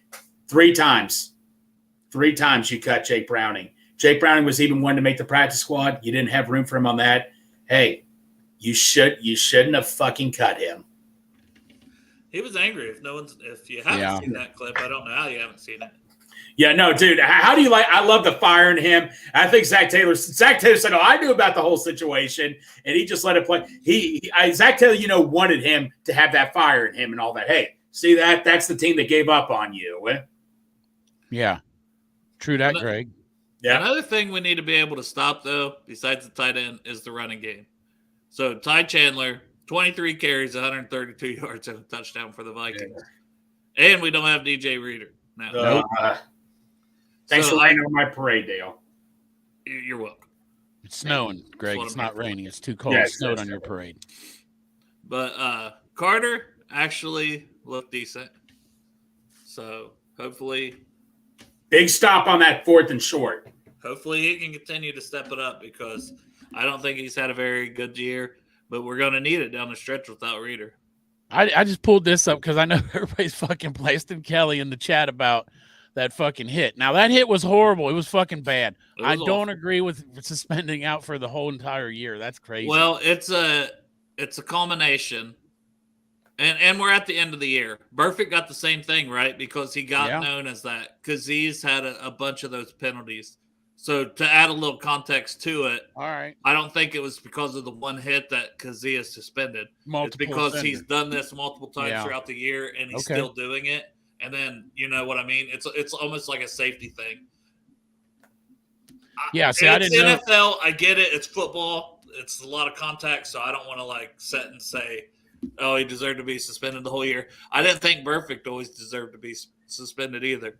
3 times you cut Jake Browning. Jake Browning was even one to make the practice squad. You didn't have room for him on that. Hey, you shouldn't have fucking cut him. He was angry. If you haven't seen that clip, I don't know how you haven't seen it. Yeah, no, dude. How do you like? I love the fire in him. I think Zach Taylor said, "Oh, I knew about the whole situation, and he just let it play." Zach Taylor, wanted him to have that fire in him and all that. Hey, see that? That's the team that gave up on you. Yeah, true that, Greg. Yeah. Another thing we need to be able to stop, though, besides the tight end, is the running game. So Ty Chandler, 23 carries, 132 yards, and a touchdown for the Vikings. Yeah. And we don't have DJ Reader now. Thanks for raining on my parade, Dale. You're welcome. It's snowing, Greg. It's not raining. It's too cold. It snowed on your parade. But Carter actually looked decent. So hopefully. Big stop on that 4th and short. Hopefully he can continue to step it up because I don't think he's had a very good year, but we're going to need it down the stretch without Reader. I just pulled this up because I know everybody's fucking Plaston Kelly in the chat about that fucking hit. Now, that hit was horrible. It was fucking bad. I don't agree with suspending out for the whole entire year. That's crazy. Well, it's a culmination. And we're at the end of the year. Burfict got the same thing, right? Because he got known as that. Kazie's had a bunch of those penalties. So to add a little context to it, all right, I don't think it was because of the one hit that Kazie is suspended. It's because he's done this multiple times throughout the year, and he's still doing it. And then, you know what I mean? It's almost like a safety thing. Yeah, see, I didn't know. NFL, I get it. It's football. It's a lot of contact, so I don't want to sit and say, oh, he deserved to be suspended the whole year. I didn't think Burfict always deserved to be suspended either.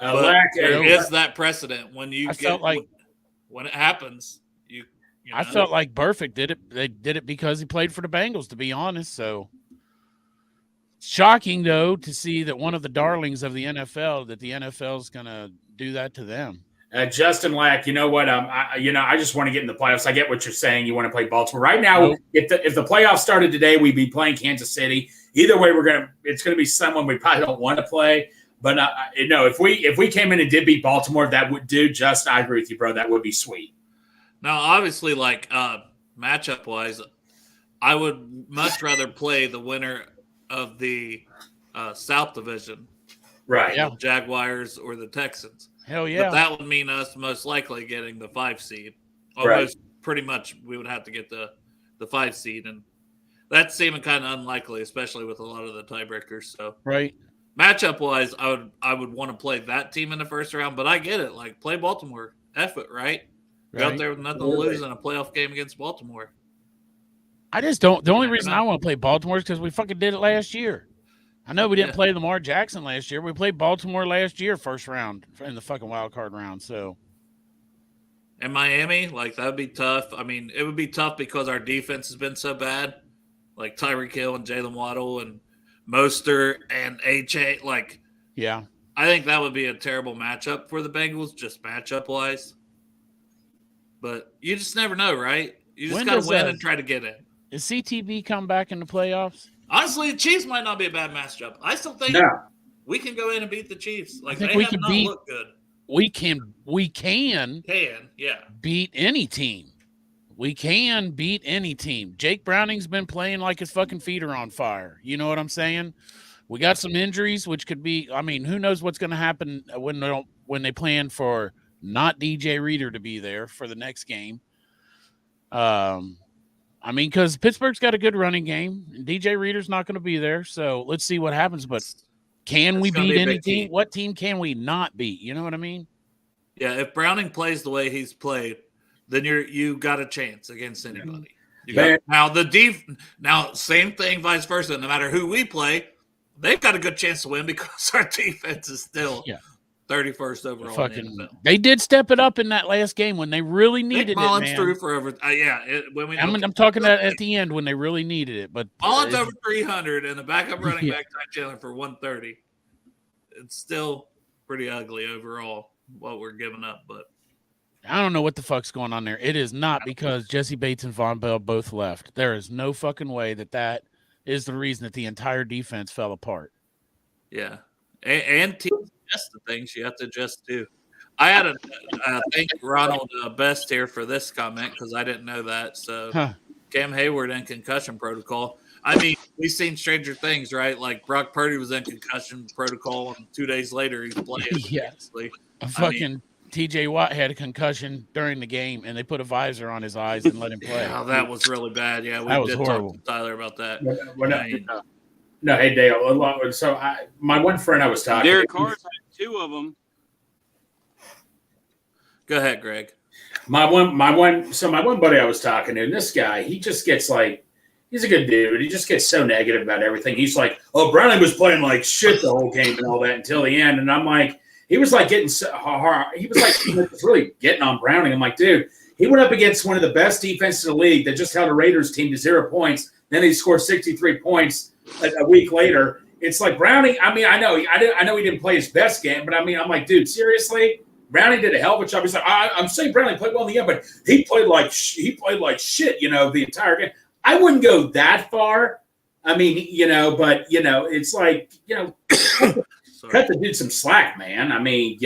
There is that precedent when you when it happens. You know. I felt like Burfict did it. They did it because he played for the Bengals, to be honest. So shocking, though, to see that one of the darlings of the NFL, that the NFL is going to do that to them. Justin Lack, you know what? I just want to get in the playoffs. I get what you're saying. You want to play Baltimore right now. If the playoffs started today, we'd be playing Kansas City. Either way, it's going to be someone we probably don't want to play. But if we came in and did beat Baltimore, that would do. Justin, I agree with you, bro. That would be sweet. Now, obviously, matchup wise, I would much rather play the winner of the South Division, right? The Jaguars or the Texans. Hell yeah. But that would mean us most likely getting the 5 seed. Almost pretty much we would have to get the 5 seed. And that's seeming kind of unlikely, especially with a lot of the tiebreakers. So matchup wise, I would want to play that team in the first round, but I get it. Play Baltimore. F it, right? Go out there with nothing to lose in a playoff game against Baltimore. I just don't. The only reason I want to play Baltimore is because we fucking did it last year. I know we didn't play Lamar Jackson last year. We played Baltimore last year, first round in the fucking wild card round. So, and Miami, that would be tough. I mean, it would be tough because our defense has been so bad. Tyreek Hill and Jalen Waddle and Mostert and H.A. I think that would be a terrible matchup for the Bengals, just matchup wise. But you just never know, right? You just got to win and try to get in. Does CTB come back in the playoffs? Honestly, the Chiefs might not be a bad matchup. I still think we can go in and beat the Chiefs. I think we can look good. We can beat any team. We can beat any team. Jake Browning's been playing like his fucking feet are on fire. You know what I'm saying? We got some injuries, which could be. I mean, who knows what's going to happen when they plan for not DJ Reader to be there for the next game. I mean, because Pittsburgh's got a good running game, and DJ Reader's not going to be there, so let's see what happens. But Can we It's gonna beat be a any big team? team. What team can we not beat? You know what I mean? Yeah, if Browning plays the way he's played, then you got a chance against anybody. Now same thing, vice versa. No matter who we play, they've got a good chance to win because our defense is still 31st overall in the NFL. They did step it up in that last game when they really needed Nick Mullins it, man. threw for over. I'm talking at the end when they really needed it. But Mullins over 300 and the backup running back Ty Chandler for 130. It's still pretty ugly overall what we're giving up, but I don't know what the fuck's going on there. It is not because Jesse Bates and Von Bell both left. There is no fucking way that is the reason that the entire defense fell apart. Yeah, and teams adjust the things you have to adjust too. I had thank Ronald Best here for this comment because I didn't know that. So Cam Hayward in concussion protocol. I mean, we've seen stranger things, right? Like Brock Purdy was in concussion protocol, and 2 days later he's playing. Yes, TJ Watt had a concussion during the game, and they put a visor on his eyes and let him play. Yeah, that was really bad. Yeah, that was horrible. Talk to Tyler about that. No, hey Dale. So my one friend I was talking. Derek Carr's had 2 of them. Go ahead, Greg. My one buddy I was talking to, and this guy, he just gets like, he's a good dude. He just gets so negative about everything. He's like, oh, Browning was playing like shit the whole game and all that until the end. And I'm like, he was like getting so hard. He was like really getting on Browning. I'm like, dude, he went up against one of the best defenses in the league that just held a Raiders team to 0 points. Then he scored 63 points a week later. It's like Browning. I mean, I know he didn't play his best game, but I mean, I'm like, dude, seriously? Browning did a hell of a job. He's like, I'm saying Browning played well in the end, but he played like shit, the entire game. I wouldn't go that far. I mean, but it's like, cut the dude some slack, man. I mean,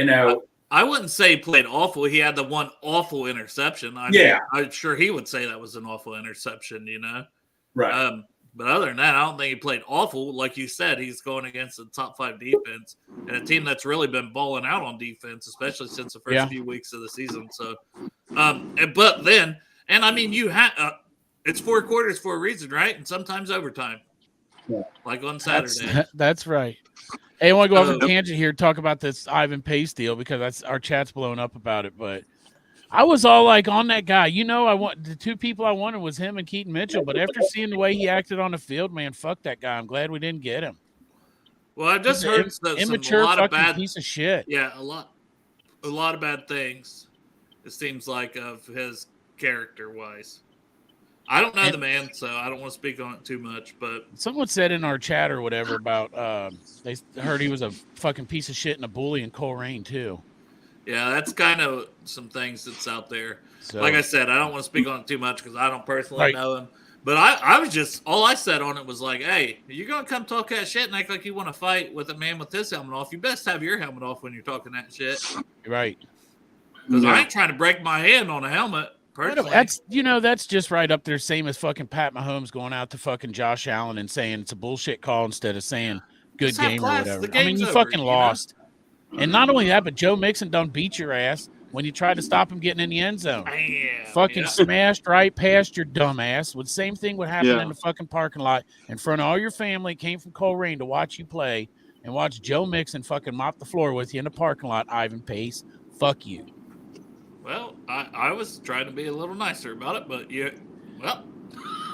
I wouldn't say he played awful. He had the one awful interception. I'm sure he would say that was an awful interception, Right. But other than that, I don't think he played awful. Like you said, he's going against a top 5 defense and a team that's really been balling out on defense, especially since the first few weeks of the season. So, but then, and I mean, you had it's 4 quarters for a reason, right? And sometimes overtime, like on Saturday. That's right. Hey, I want to go off a tangent here, talk about this Ivan Pace deal because our chat's blowing up about it, but. I was all like on that guy. The 2 people I wanted was him and Keaton Mitchell. But after seeing the way he acted on the field, man, fuck that guy. I'm glad we didn't get him. Well, I just heard immature a lot of bad piece of shit. Yeah, a lot of bad things. It seems like of his character wise. I don't know the man, so I don't want to speak on it too much. But someone said in our chat or whatever about they heard he was a fucking piece of shit and a bully in Coleraine too. Yeah, that's kind of some things that's out there. So, like I said, I don't want to speak on it too much because I don't personally know him. But I was just, all I said on it was like, hey, you're going to come talk that shit and act like you want to fight with a man with his helmet off. You best have your helmet off when you're talking that shit. Right. Because I ain't trying to break my hand on a helmet, personally. That's just right up there, same as fucking Pat Mahomes going out to fucking Josh Allen and saying it's a bullshit call instead of saying good game or whatever. I mean, you fucking lost. And not only that, but Joe Mixon done beat your ass when you tried to stop him getting in the end zone. Fucking smashed right past your dumb ass. The same thing would happen in the fucking parking lot in front of all your family. Came from Coleraine to watch you play and watch Joe Mixon fucking mop the floor with you in the parking lot, Ivan Pace. Fuck you. Well, I was trying to be a little nicer about it, but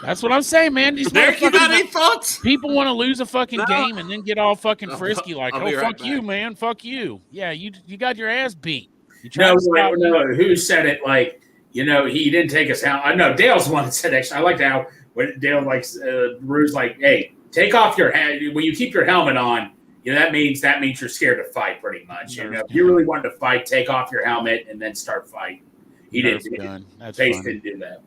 that's what I'm saying, man. Derek, you got any thoughts? People want to lose a fucking game and then get all fucking frisky like, fuck you, back. man. Fuck you. Yeah, you got your ass beat. No, who said it? Like, he didn't take his helmet. I know Dale's the one that said actually. I liked how when Dale Rue's like, hey, take off your helmet. When you keep your helmet on, that means you're scared to fight pretty much. If you really wanted to fight, take off your helmet and then start fighting. He didn't. Pace didn't do that.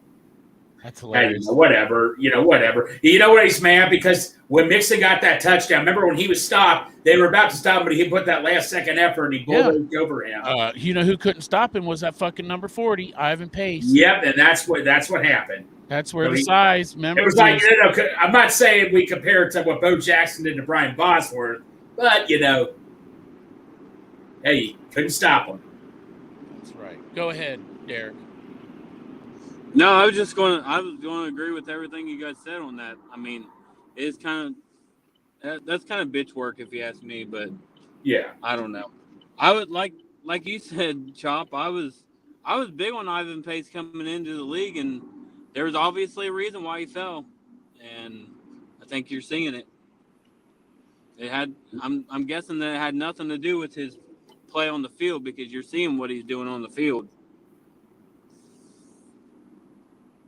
That's hilarious. Whatever. You know what he's mad? Because when Mixon got that touchdown, remember when he was stopped, they were about to stop him, but he put that last second effort and he bulldozed over him. Who couldn't stop him was that fucking number 40, Ivan Pace. Yep, and that's what happened. That's where the size. Remember, it was like I'm not saying we compare it to what Bo Jackson did to Brian Bosworth, but hey, couldn't stop him. That's right. Go ahead, Derek. No, I was going to agree with everything you guys said on that. I mean, it's kind of That's kind of bitch work, if you ask me. But Yeah. I don't know. I would like you said, Chop. I was big on Ivan Pace coming into the league, and there was obviously a reason why he fell, and I think you're seeing it. It had. I'm guessing that it had nothing to do with his play on the field, because you're seeing what he's doing on the field.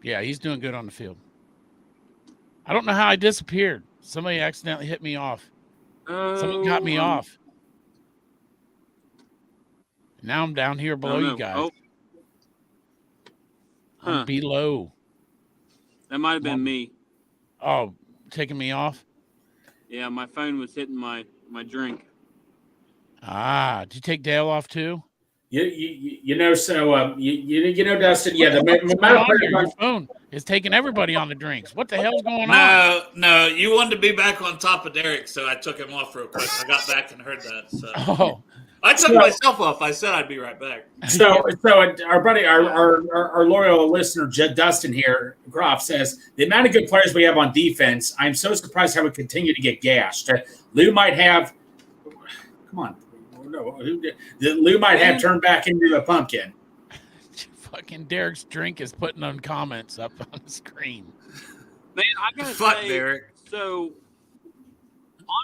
Yeah, he's doing good on the field. I don't know how I disappeared. Somebody accidentally hit me off. Someone got me off. Now I'm down here below you guys. Oh. I'm below. That might have been me. Oh, taking me off? Yeah, my phone was hitting my drink. Did you take Dale off too? You know, so you know, Dustin. Yeah, Your phone is taking everybody on the drinks. What the hell's going on? No, you wanted to be back on top of Derek, so I took him off real quick. I got back and heard that. So I took myself off. I said I'd be right back. So our buddy, our loyal listener, Dustin here, Groff says the amount of good players we have on defense. I'm so surprised how we continue to get gashed. Lou might have. Come on. No, Lou might have turned back into a pumpkin. Fucking Derek's drink is putting on comments up on the screen. Man, I gotta say, Derek. So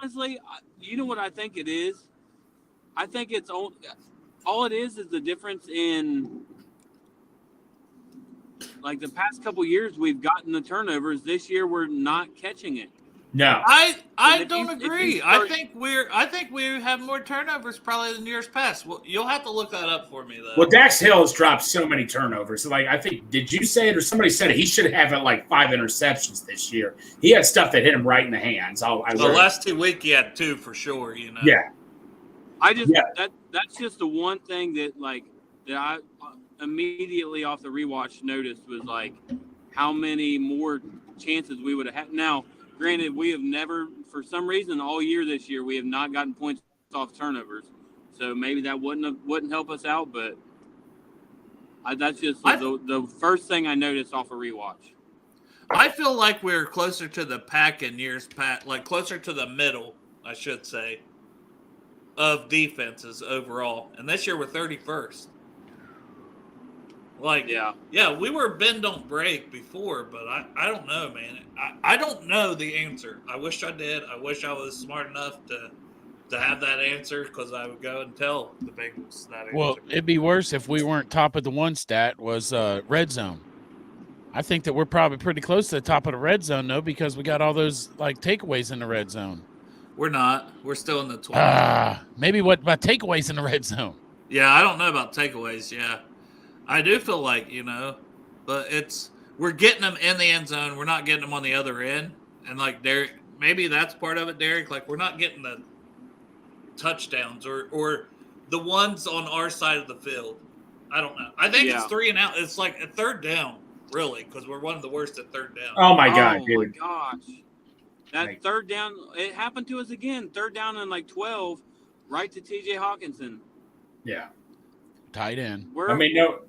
honestly, you know what I think it is? I think it's all it is the difference in, like, the past couple years we've gotten the turnovers. This year we're not catching it. No, I don't agree. I think we have more turnovers probably than years past. Well, you'll have to look that up for me though. Well, Dax Hill has dropped so many turnovers. Like, I think, did you say it or somebody said it? He should have like 5 interceptions this year. He had stuff that hit him right in the hands. The last 2 weeks he had 2 for sure. You know. Yeah. That's just the one thing that I immediately off the rewatch noticed was like how many more chances we would have had. Now, granted, we have never, for some reason, all year this year, we have not gotten points off turnovers. So maybe that wouldn't help us out. But that's just the first thing I noticed off a rewatch. I feel like we're closer to the pack in years past, like closer to the middle, I should say, of defenses overall. And this year we're 31st. Yeah, we were bend don't break before, but I don't know, man. I don't know the answer. I wish I did. I wish I was smart enough to have that answer, because I would go and tell the Bengals that answer. Well, it'd be worse if we weren't top of the one stat was red zone. I think that we're probably pretty close to the top of the red zone, though, because we got all those like takeaways in the red zone. We're not. We're still in the 20s. Maybe what about takeaways in the red zone? Yeah, I don't know about takeaways. Yeah. I do feel like, but we're getting them in the end zone. We're not getting them on the other end. And like Derek, maybe that's part of it, Derek. Like, we're not getting the touchdowns or the ones on our side of the field. I don't know. I think it's 3 and out. It's like a third down, really, because we're one of the worst at third down. Oh my God, dude. Oh my gosh. That third down, it happened to us again. Third down and like 12, right to TJ Hawkinson. Yeah. Tight end. No.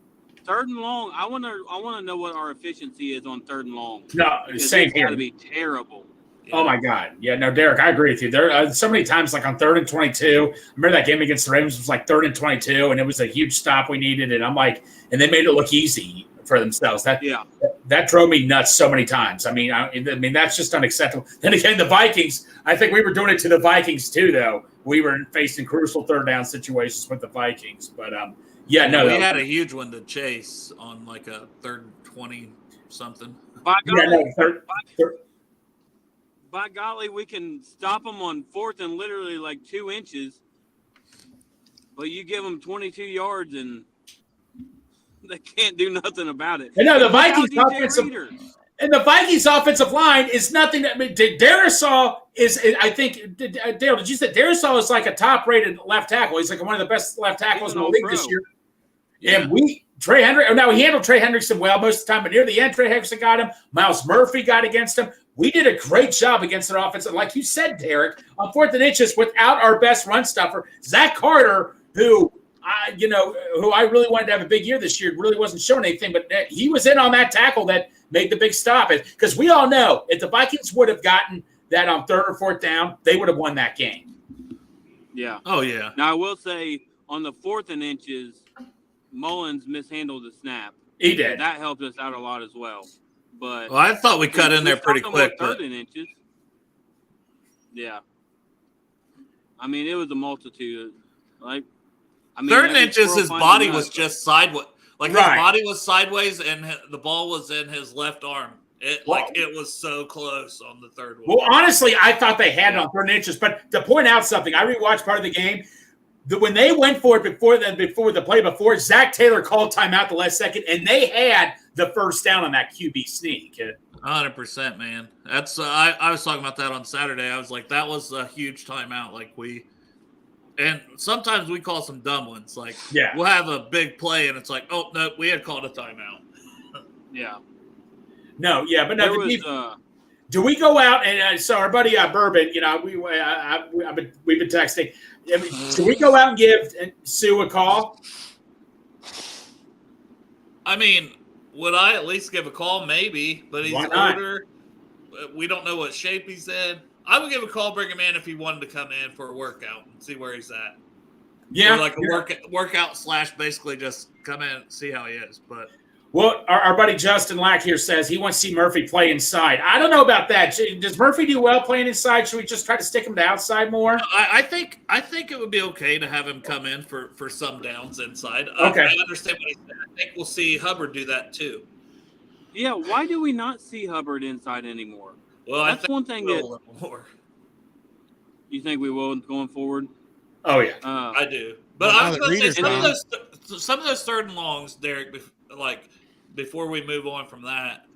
Third and long. I want to know what our efficiency is on third and long. No, same here. It's got to be terrible. Yeah. Oh my God. Yeah, no, Derek, I agree with you. There so many times, like on 3rd and 22. I remember that game against the Ravens was like 3rd and 22, and it was a huge stop we needed. And I'm like, and they made it look easy for themselves. That drove me nuts so many times. I mean, that's just unacceptable. Then again, the Vikings. I think we were doing it to the Vikings too, though. We were facing crucial third down situations with the Vikings, but we had a huge one to chase on like a 3rd and 20 something. By golly, we can stop them on 4th and literally like 2 inches, but you give them 22 yards and they can't do nothing about it. And no, the Vikings offensive line is nothing. Darisaw is, I think, Dale, did you say Darisaw is like a top-rated left tackle? He's like one of the best left tackles in the league this year. Yeah. And he handled Trey Hendrickson well most of the time, but near the end, Trey Hendrickson got him. Miles Murphy got against him. We did a great job against their offense. And like you said, Derek, on 4th and inches, without our best run stuffer, Zach Carter, who I really wanted to have a big year this year, really wasn't showing anything, but he was in on that tackle that made the big stop. Because we all know if the Vikings would have gotten that on 3rd or 4th down, they would have won that game. Yeah. Oh yeah. Now I will say on the 4th and inches, Mullins mishandled the snap. He did. That helped us out a lot as well. But Well, I thought we cut in there pretty stopped them on quick. But 3rd and inches. Yeah. I mean, it was a multitude. Like, I mean, 3rd and every inches, squirrel his finds body a nut. was just sideways. Like Right. his body was sideways, and the ball was in his left arm. It was so close on the 3rd one. Well, honestly, I thought they had it on 3rd and inches. But to point out something, I rewatched part of the game. When they went for it before the play before, Zach Taylor called timeout the last second, and they had the 1st down on that QB sneak. 100%, man. That's I was talking about that on Saturday. I was like, that was a huge timeout. And sometimes we call some dumb ones. Like, Yeah. we'll have a big play, and it's like, oh no, we had called a timeout. Yeah. No, yeah, but There no. was, Do we go out and so our buddy Bourbon? You know, we've been texting. I mean, do we go out and give Sue a call? I mean, would I at least give a call? Maybe, but he's Why not? older. We don't know what shape he's in. I would give a call, bring him in if he wanted to come in for a workout and see where he's at. Yeah, Or like a workout / basically just come in and see how he is. But well, our buddy Justin Lack here says he wants to see Murphy play inside. I don't know about that. Does Murphy do well playing inside? Should we just try to stick him to outside more? I think it would be okay to have him come in for some downs inside. Okay. I understand what he said. I think we'll see Hubbard do that too. yeah. Why do we not see Hubbard inside anymore? Well, That's I think one thing we'll that a little more. you think we will going forward. Oh yeah, I do, but Well, I now was that going to Reader's say gone. some of those 3rd and longs, Derek. Before we move on from that,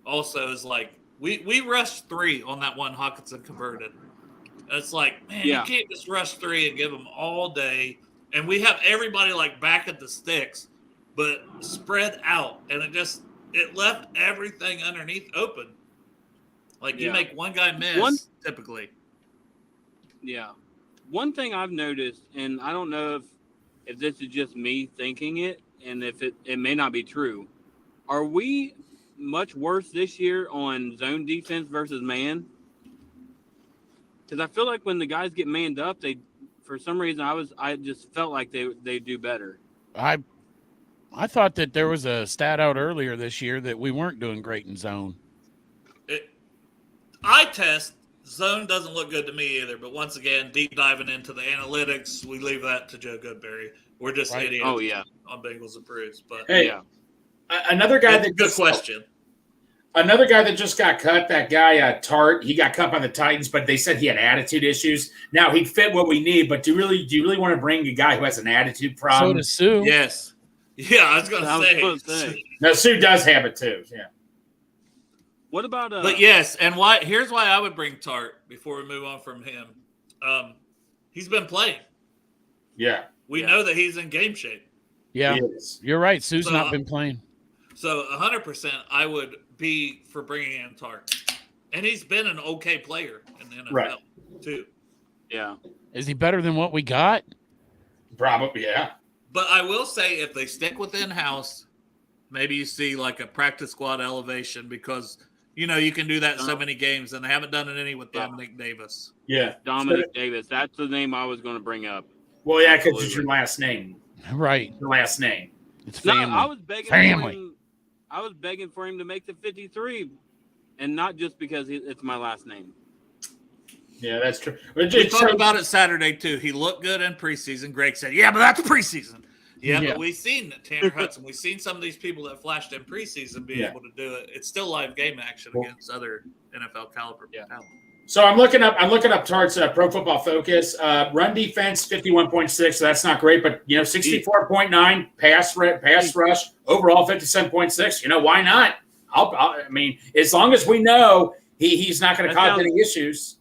also is like we rushed 3 on that one Hawkinson converted. And it's like, man, Yeah. you can't just rush 3 and give them all day. And we have everybody like back at the sticks, but spread out, and it left everything underneath open. Like you Yeah. make one guy miss typically. Yeah. One thing I've noticed, and I don't know if this is just me thinking it, and if it may not be true. Are we much worse this year on zone defense versus man? Because I feel like when the guys get manned up, for some reason I just felt like they do better. I thought that there was a stat out earlier this year that we weren't doing great in zone. Eye test zone doesn't look good to me either. But once again, deep diving into the analytics, we leave that to Joe Goodberry. We're just Right. idiots. Oh yeah. On Bengals approves, but Hey, Yeah. another guy that's a good question. Another guy that just got cut, that guy Tart, he got cut by the Titans, but they said he had attitude issues. Now he'd fit what we need, but do you really want to bring a guy who has an attitude So problem? does Sue. Yes, yeah, I was going I was supposed to to say. say. No, Sue does have it too. Yeah. What about But yes, and here's why I would bring Tart before we move on from him. He's been playing. Yeah. We know that he's in game shape. Yeah, He is. you're right. Sue's So, not been playing. So 100% I would be for bringing in Tart. And he's been an okay player in the NFL Right. too. Yeah. Is he better than what we got? Probably, yeah. But I will say if they stick with in-house, maybe you see like a practice squad elevation because, you can do that in so many games, and they haven't done it any with Dominic Davis. Yeah. Dominic Davis. That's the name I was going to bring up. Well, yeah, because it's Absolutely. your last name. Right. Your last name. It's No, family. I was begging Family. for him. I was begging for him to make the 53, and not just because it's my last name. Yeah, that's true. We talked about it Saturday too. He looked good in preseason. Greg said, "Yeah, but that's preseason." Yeah, Yeah. but we've seen Tanner Hudson. We've seen some of these people that flashed in preseason be Yeah. able to do it. It's still live game action against other NFL caliber talent. So I'm looking up Tart's Pro Football Focus. Run defense 51.6. So that's not great, but 64.9 pass rush. Overall 57.6. Why not? I mean, as long as we know he's not going to That cause sounds- any issues,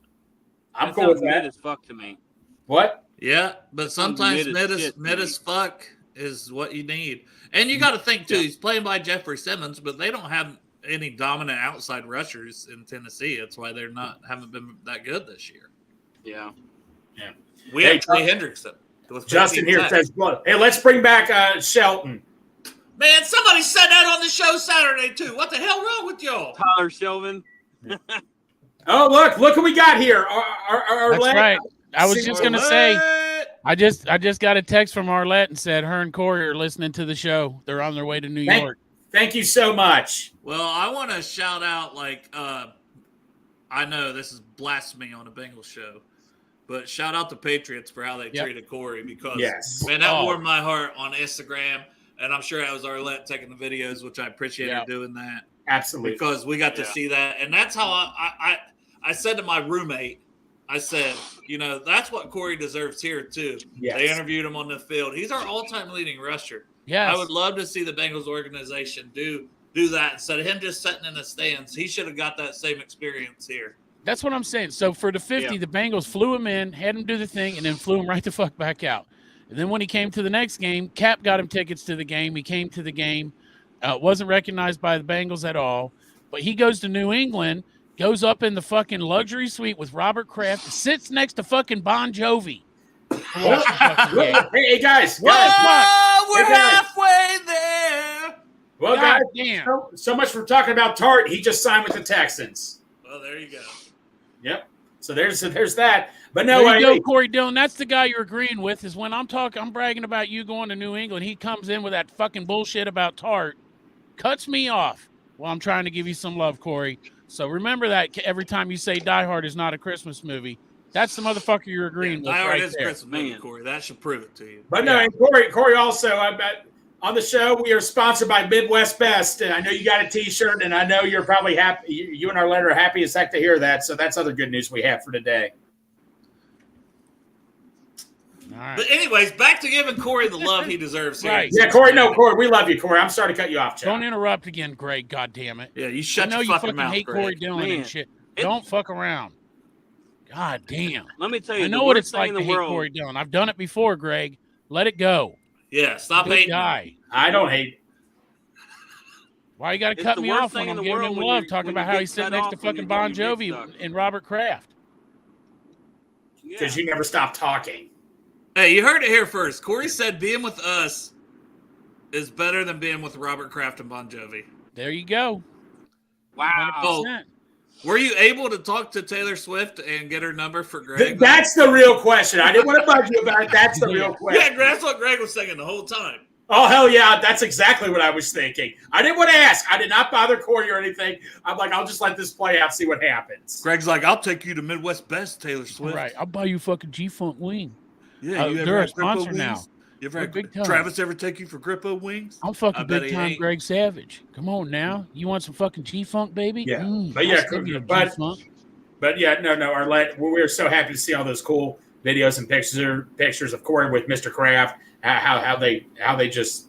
I'm That cool with sounds mid that. as fuck to me. What? Yeah, but sometimes mid as shit, mid man. as fuck is what you need. And you got to think too. He's playing by Jeffrey Simmons, but they don't have any dominant outside rushers in Tennessee. That's why they're haven't been that good this year. Yeah. We Hey, have Trey Hendrickson. with Justin 15 here sacks. says, "Hey, let's bring back Shelton." Man, somebody said that on the show Saturday too. What the hell wrong with y'all? Tyler Shelvin. Oh, look what we got here. Our That's right. I was just gonna say, What? I just got a text from Arlette and said her and Corey are listening to the show. They're on their way to New York. Thank you so much. Well, I want to shout out, I know this is blasphemy on a Bengals show, but shout out the Patriots for how they treated Corey because, man, that warmed my heart on Instagram, and I'm sure that was Arlette taking the videos, which I appreciated doing that. Absolutely. Because we got to see that, and that's how I said to my roommate, I said, that's what Corey deserves here, too. Yes. They interviewed him on the field. He's our all-time leading rusher. Yes. I would love to see the Bengals organization do that instead of him just sitting in the stands. He should have got that same experience here. That's what I'm saying. So for the 50, the Bengals flew him in, had him do the thing, and then flew him right the fuck back out. And then when he came to the next game, Cap got him tickets to the game. He came to the game. Wasn't recognized by the Bengals at all. But he goes to New England, goes up in the fucking luxury suite with Robert Kraft, sits next to fucking Bon Jovi. Hey, guys. Whoa, we're halfway there. Well, God, guys, so much for talking about Tart. He just signed with the Texans. Well, there you go. Yep. So there's that. But no, there you go, Corey Dillon. That's the guy you're agreeing with. Is when I'm bragging about you going to New England. He comes in with that fucking bullshit about Tart, cuts me off while I'm trying to give you some love, Corey. So remember that every time you say Die Hard is not a Christmas movie. That's the motherfucker you're agreeing with. Die Hard right is a Christmas movie, Corey. That should prove it to you. But no, and Corey also, on the show, we are sponsored by Midwest Best. I know you got a T-shirt, and I know you're probably happy. You and Arlette are happy as heck to hear that. So that's other good news we have for today. All right. But anyways, back to giving Corey the love he deserves here. Right. Yeah, Corey, we love you, Corey. I'm sorry to cut you off, Chuck. Don't interrupt again, Greg. God damn it. Yeah, you shut your fucking mouth. I know you fucking hate Greg. Corey Dillon and shit. Don't fuck around. God damn. Let me tell you, I know what it's like to hate Corey Dillon. I've done it before, Greg. Let it go. Yeah, stop Good hating. Guy. I don't hate. Why you got to cut me off when I'm giving him love, talking about how he's sitting next to fucking Bon Jovi and Robert Kraft? Because you never stop talking. Hey, you heard it here first. Corey said being with us is better than being with Robert Kraft and Bon Jovi. There you go. Wow. 100%. Were you able to talk to Taylor Swift and get her number for Greg? That's the real question. I didn't want to bug you about it. That's the real question. Yeah, that's what Greg was thinking the whole time. Oh, hell yeah. That's exactly what I was thinking. I didn't want to ask. I did not bother Corey or anything. I'm like, I'll just let this play out, see what happens. Greg's like, I'll take you to Midwest Best, Taylor Swift. Right. I'll buy you fucking G-Funk wing. Yeah, you they're a sponsor now. You ever had Travis ever take you for Grippo wings? I'm fucking big time Greg Savage. Come on now. You want some fucking G-Funk, baby? Yeah. But no, Arlette, we're so happy to see all those cool videos and pictures of Corey with Mr. Kraft, how they just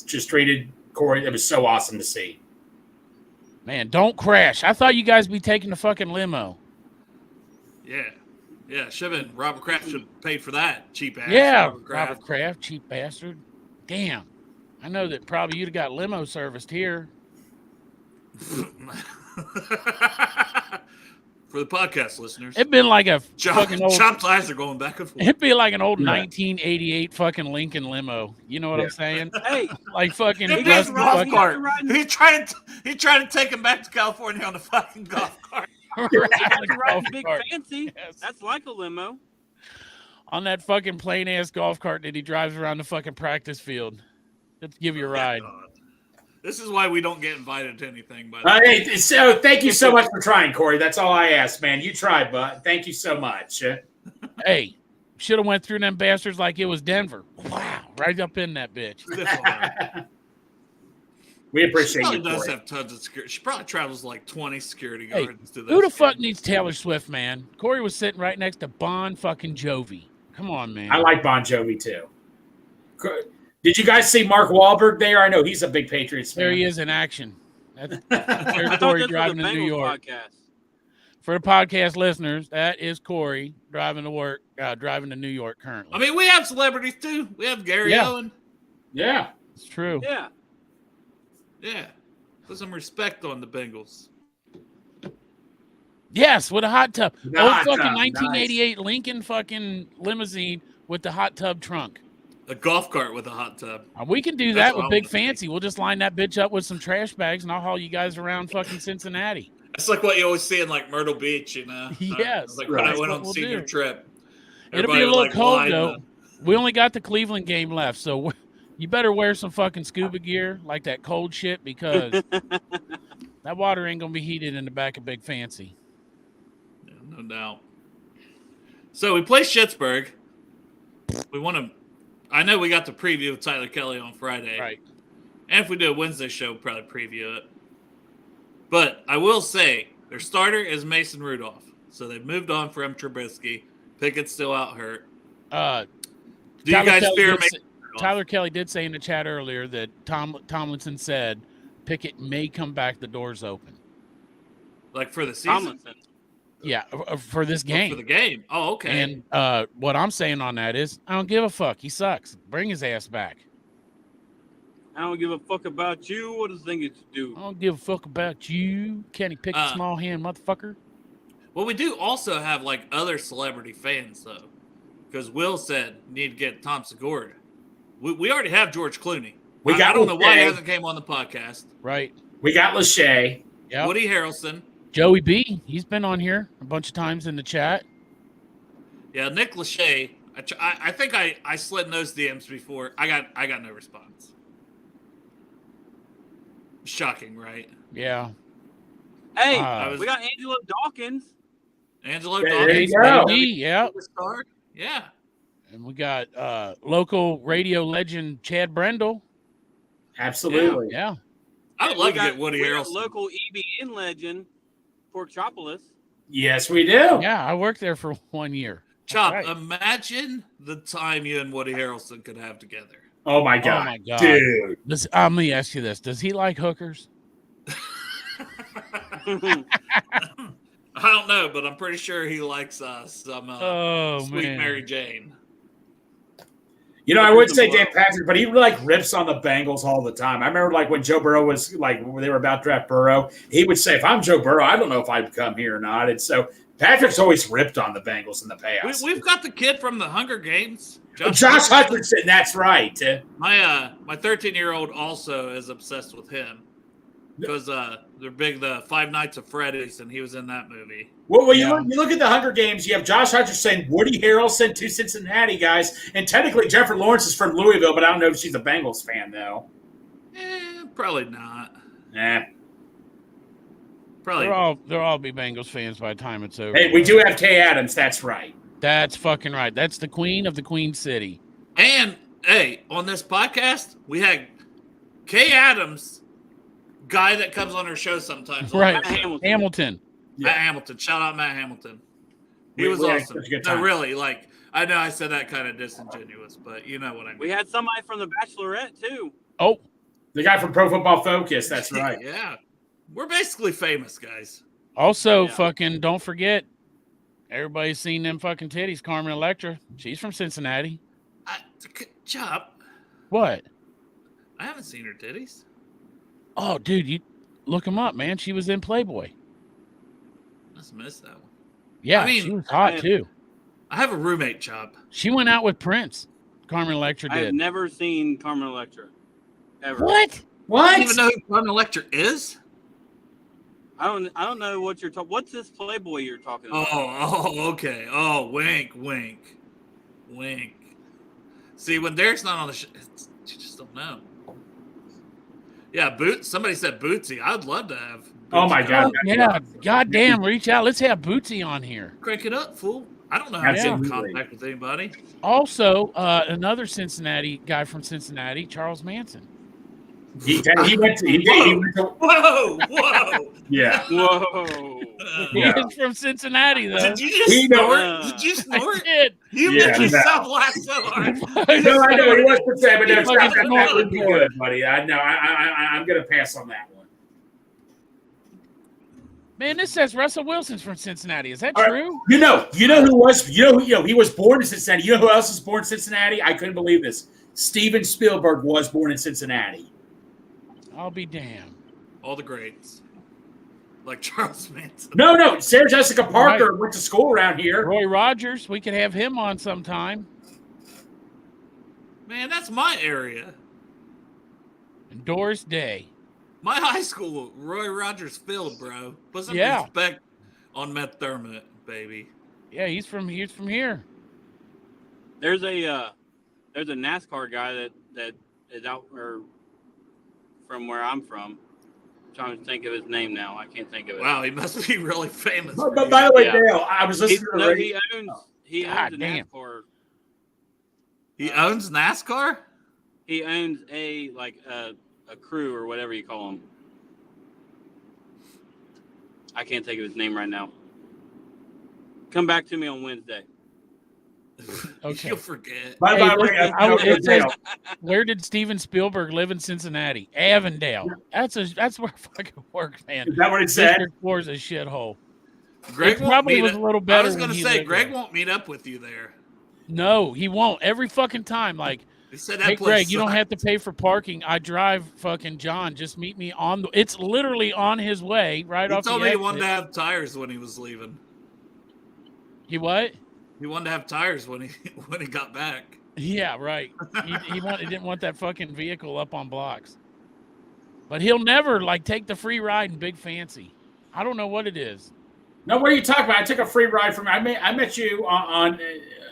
treated Corey. It was so awesome to see. Man, don't crash. I thought you guys be taking the fucking limo. Yeah, should have been. Robert Kraft should have paid for that, cheap ass. Yeah, Robert Kraft, cheap bastard. Damn. I know that probably you'd have got limo serviced here. For the podcast listeners. It'd been like a fucking old... Chop's eyes are going back and forth. It'd be like an old 1988 fucking Lincoln limo. You know what I'm saying? Hey. Like fucking... golf cart. He tried to take him back to California on the fucking golf cart. Big fancy. Yes. That's like a limo. On that fucking plain ass golf cart that he drives around the fucking practice field. Let's give you a ride. This is why we don't get invited to anything. Hey, so thank you so much for trying, Corey. That's all I asked, man. You tried, bud. Thank you so much. Hey, should have went through them bastards like it was Denver. Wow, right up in that bitch. We appreciate she you. Does have tons of security. She probably travels like 20 security guards to this. Who the fuck needs Taylor Swift, man? Corey was sitting right next to Bon fucking Jovi. Come on, man. I like Bon Jovi too. Did you guys see Mark Wahlberg there? I know he's a big Patriots fan. There he is in action. There's Corey driving to New York. For the podcast listeners, that is Corey driving to work, driving to New York currently. I mean, we have celebrities too. We have Gary Owen. Yeah, it's true. Yeah. Put some respect on the Bengals. Yes, with a hot tub. Old fucking 1988 Lincoln fucking limousine with the hot tub trunk. A golf cart with a hot tub. We can do that with Big Fancy. We'll just line that bitch up with some trash bags and I'll haul you guys around fucking Cincinnati. It's like what you always see in like Myrtle Beach, you know? Yes, It's like right. when I That's went what on we'll senior do. trip. It'll be everybody a would, little like, cold line though. We only got the Cleveland game left, so you better wear some fucking scuba gear like that cold shit because that water ain't gonna be heated in the back of Big Fancy. Yeah, no doubt. So we play Schittsburg. We want to. I know we got the preview of Tyler Kelly on Friday. Right. And if we do a Wednesday show, we'll probably preview it. But I will say, their starter is Mason Rudolph. So they've moved on from Trubisky. Pickett's still out hurt. Do you Tyler guys Kelly fear did Mason say- Rudolph? Tyler Kelly did say in the chat earlier that Tomlinson said Pickett may come back. The door's open. Like for the season? Tomlinson. Yeah, for this Or game. for the game. Oh, okay. And what I'm saying on that is, I don't give a fuck. He sucks. Bring his ass back. I don't give a fuck about you. What does think it's do? I don't give a fuck about you, Kenny Pickett, small hand motherfucker. Well, we do also have like other celebrity fans though, because Will said need to get Tom Segura. We already have George Clooney. I don't know why he hasn't came on the podcast. Right. We got Lachey. Yeah. Woody Harrelson. Joey B. He's been on here a bunch of times in the chat. Yeah, Nick Lachey. I think I slid in those DMs before. I got no response. Shocking, right? Yeah. Hey, was- we got Angelo Dawkins. Angelo Yeah, Dawkins. there you go. Yeah. Star. Yeah. And we got local radio legend Chad Brendel. Absolutely. Yeah. I would love to get Woody we got Harrelson. local EBN legend, Porkchopolis. Yes, we do. Yeah, I worked there for 1 year. Chop, right. Imagine the time you and Woody Harrelson could have together. Oh my god. Oh my god. Dude. Let me ask you this. Does he like hookers? I don't know, but I'm pretty sure he likes some Sweet man. Mary Jane. You know, I would say Dan Patrick, but he like rips on the Bengals all the time. I remember like when Joe Burrow was like when they were about to draft Burrow, he would say, if I'm Joe Burrow, I don't know if I'd come here or not. And so Patrick's always ripped on the Bengals in the past. We've got the kid from the Hunger Games. Josh Hutcherson, that's right. My 13-year-old also is obsessed with him because they're big, the Five Nights at Freddy's, and he was in that movie. Well, you look at the Hunger Games, you have Josh Hutcherson, Woody Harrelson, two Cincinnati guys, and technically Jennifer Lawrence is from Louisville, but I don't know if she's a Bengals fan, though. Probably not. Probably. They'll all be Bengals fans by the time it's over. Hey, we do have Kay Adams. That's right. That's fucking right. That's the queen of the Queen City. And, hey, on this podcast, we had Kay Adams, guy that comes on our show sometimes. Right. Matt Hamilton. Hamilton. Matt Hamilton. Shout out Matt Hamilton. He was We had awesome. such a good No, time. really, like, I know I said that kind of disingenuous, but you know what I mean. We had somebody from The Bachelorette, too. Oh, The guy from Pro Football Focus. That's right. Yeah. We're basically famous, guys. also Yeah. fucking don't forget, everybody's seen them fucking titties. Carmen Electra. She's from Cincinnati. Chop, What? I haven't seen her titties. Oh, dude, you look them up, man. She was in Playboy. Must have missed that one. Yeah, I mean, she was hot too. I have a roommate, Chop. She went out with Prince. Carmen Electra I have did. never seen Carmen Electra. Ever. What? You What? don't even know who Carmen Electra is? I don't know what you're talking. What's this Playboy you're talking about? Okay. Oh, wink. See, when Derek's not on the show, you just don't know. Yeah, somebody said Bootsy. I'd love to have. Oh my Bootsy. God. Yeah, goddamn, reach out. Let's have Bootsy on here. Crank it up, fool. I don't know how to get in Absolutely. contact with anybody. Also, another Cincinnati guy from Cincinnati, Charles Manson. He went to Whoa. yeah. Whoa. Yeah. He is from Cincinnati, though. Did you just He snort? knows. Did you I snort? did. You Yeah, make no. yourself laugh so hard. No, I know he was for say, but no, He fucking that snorted would be for good, buddy. I'm gonna pass on that one. Man, this says Russell Wilson's from Cincinnati. Is that All right. true? You know who was he was born in Cincinnati. You know who else was born in Cincinnati? I couldn't believe this. Steven Spielberg was born in Cincinnati. I'll be damned. All the greats. Like Charles Manson. No, Sarah Jessica Parker went to school around here. Roy Rogers, we could have him on sometime. Man, that's my area. And Doris Day. My high school, Roy Rogers Field, bro. Put some Yeah. respect on McDermott, baby. Yeah, he's from here. There's a NASCAR guy that is out or from where I'm from. I'm trying to think of his name now. I can't think of it. Wow, he must be really famous. But by the way, Yeah. Dale, I was listening to the radio. He God owns a damn. NASCAR. He owns NASCAR? He owns a crew or whatever you call them. I can't think of his name right now. Come back to me on Wednesday. Okay. You'll forget. By Hey, the way, listen, it says, where did Steven Spielberg live in Cincinnati? Avondale. That's where I fucking worked, man. is that what it said? District 4 is a shithole. Greg It won't probably meet was up- a little better I was going when to he say, lived Greg there. won't meet up with you there. No, he won't. Every fucking time, like, He said that hey, place Greg, you don't sucked. have to pay for parking. I drive fucking John. Just meet me on the. It's literally on his way, right He off told the me he exit. wanted to have tires when he was leaving. He what? He wanted to have tires when he got back. Yeah, right. He didn't want that fucking vehicle up on blocks. But he'll never like take the free ride in Big Fancy. I don't know what it is. No, what are you talking about? I took a free ride from. I met you on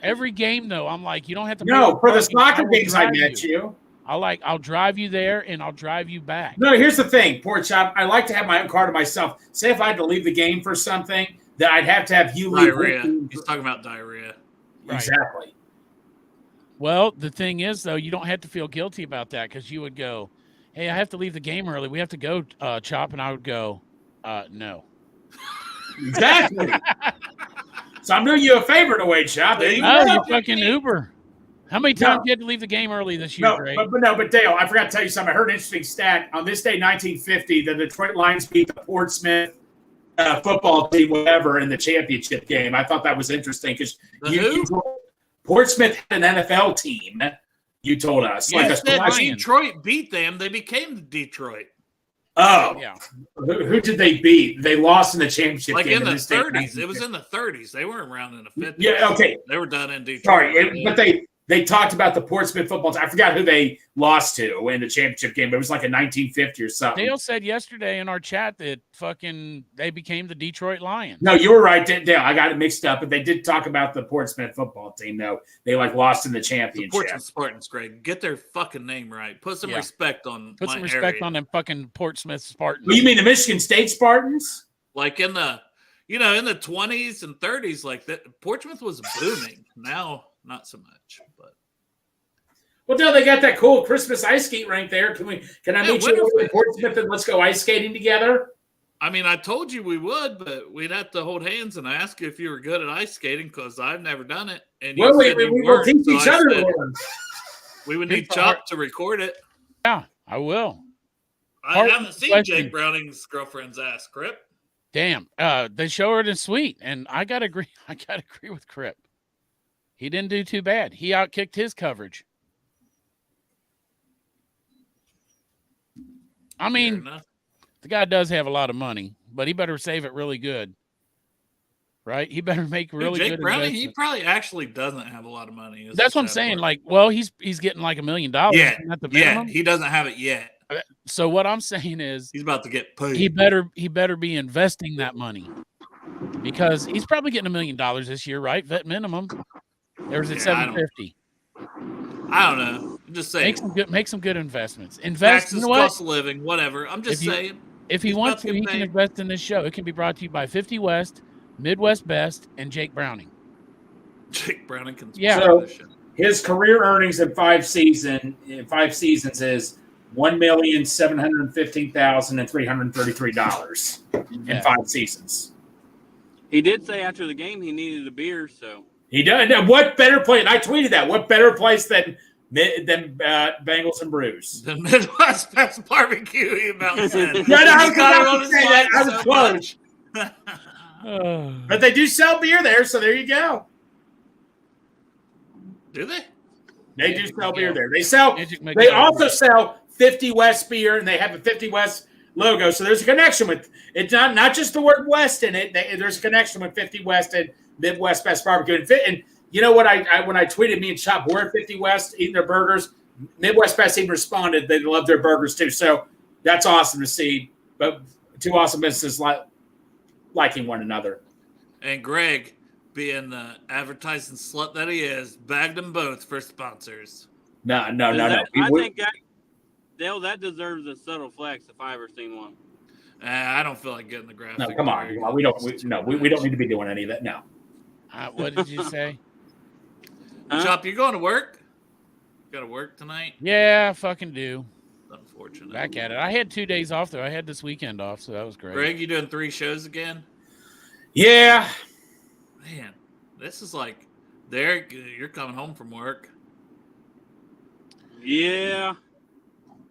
Every game though, I'm like, you don't have to. pay no, for the parking. soccer will games I drive met you. I'll drive you there and I'll drive you back. No, here's the thing, Pork Chop. I like to have my own car to myself. Say if I had to leave the game for something, that I'd have to have you leave. Diarrhea. He's talking about diarrhea. Right. Exactly. Well, the thing is though, you don't have to feel guilty about that because you would go, hey, I have to leave the game early. We have to go, Chop, and I would go, no. Exactly. So I'm doing you a favor in a way, Chop. There you No, go. you fucking Uber. How many times you had to leave the game early this year, No, Greg? but Dale, I forgot to tell you something. I heard an interesting stat. On this day, 1950, the Detroit Lions beat the Portsmouth football team, whatever, in the championship game. I thought that was interesting because Portsmouth had an NFL team. You told us. Yeah, like it's a that squash- Lions. Detroit beat them. They became Detroit. Oh, Yeah. who did they beat? They lost in the championship Like game in the this day, 30s. It was in the 30s. They weren't around in the 50s. Yeah, okay. They were done in Detroit. Sorry, but they talked about the Portsmouth football team. I forgot who they lost to in the championship game, but it was like a 1950 or something. Dale said yesterday in our chat that fucking they became the Detroit Lions. No, you were right, Dale. I got it mixed up, but they did talk about the Portsmouth football team, though. They lost in the The championship. Portsmouth Spartans, Greg. Get their fucking name right. Put some Yeah. respect on Put my some respect area. on them fucking Portsmouth Spartans. Well, you mean the Michigan State Spartans? Like in the, in the 20s and 30s, like that, Portsmouth was booming. Now, not so much, but. Well, Dale, they got that cool Christmas ice skate rink there. Can I meet you Winterfest. in Portsmouth and let's go ice skating together? I mean, I told you we would, but we'd have to hold hands and ask you if you were good at ice skating because I've never done it. And you Well, we said you will weren't, teach so each I other to said learn. we would need Chop to record it. Yeah, I will. I Part haven't seen question. Jake Browning's girlfriend's ass, Crip. Damn. They show her in Sweet, and I gotta agree. I gotta agree with Crip. He didn't do too bad. He outkicked his coverage. I Fair mean, enough. the guy does have a lot of money, but he better save it really good. Right? He better make Dude, really Jake good Browning, he investments. probably actually doesn't have a lot of money. is That's the what I'm sad saying. part. Like, well, he's getting like $1 million. Yeah, Isn't that the yeah, minimum? he doesn't have it yet. So what I'm saying is He's about to get paid. he better be investing that money because he's probably getting $1 million this year, right? Vet minimum. There's at Yeah, I don't- 750. I don't know. I'm just saying. Make some good investments. Invest. Taxes, You know what? cost of living, whatever. I'm just If you- saying. If he he's wants about to, to he get can paid. invest in this show. It can be brought to you by 50 West, Midwest Best, and Jake Browning. Jake Browning can. Yeah. So- this shit. His career earnings in 5 seasons is $1,715,333 in Yeah. 5 seasons. He did say after the game he needed a beer, so He does. What better place? And I tweeted that. What better place than Bengals and Brews? The Midwest Best Barbecue, he about said. Yeah, no, I was He's got it about on to his say that. mind I was so close. much. But they do sell beer there, so there you go. Do they? They do sell beer there. They sell. Magic They McGill. also sell 50 West beer, and they have a 50 West logo. So there's a connection with it's not just the word West in it. There's a connection with 50 West and Midwest Best Barbecue. And you know what? I when I tweeted me and Chop, we're at 50 West eating their burgers. Midwest Best even responded they love their burgers too. So That's awesome to see. But two awesome businesses liking one another. And Greg, being the advertising slut that he is, bagged them both for sponsors. No. I think Dale, that deserves a subtle flex if I ever seen one. I don't feel like getting the graphic. No, come on. We don't need to be doing any of that. No. What did you say? Chop, you going to work? Got to work tonight? Yeah, I fucking do. Unfortunate. Back at it. I had 2 days off, though. I had this weekend off, so that was great. Greg, you doing 3 shows again? Yeah. Man, this is like, Derek, you're coming home from work. Yeah.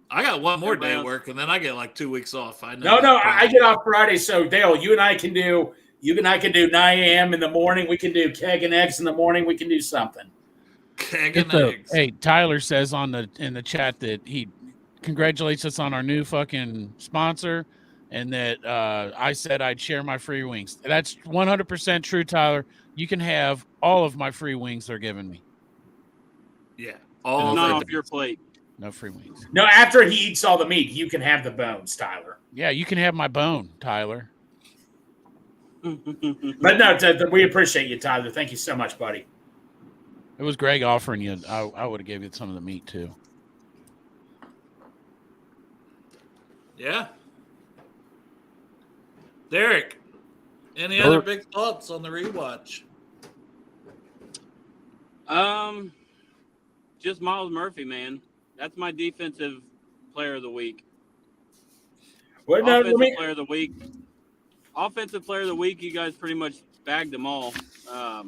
I got one more day of work, and then I get like 2 weeks off. I know. No, I get off Friday. So Dale, you and I can do 9 a.m. in the morning. We can do keg and eggs in the morning. We can do something. Keg and eggs. Hey, Tyler says in the chat that he congratulates us on our new fucking sponsor, and that I said I'd share my free wings. That's 100% true, Tyler. You can have all of my free wings they're giving me. Yeah, all not off your plate. No free wings. No, after he eats all the meat, you can have the bones, Tyler. Yeah, you can have my bone, Tyler. But no, we appreciate you, Tyler. Thank you so much, buddy. It was Greg offering you. I would have gave you some of the meat too. Yeah. Derek, any other big thoughts on the rewatch? Just Miles Murphy, man. That's my defensive player of the week. Offensive player of the week. Offensive player of the week. You guys pretty much bagged them all. So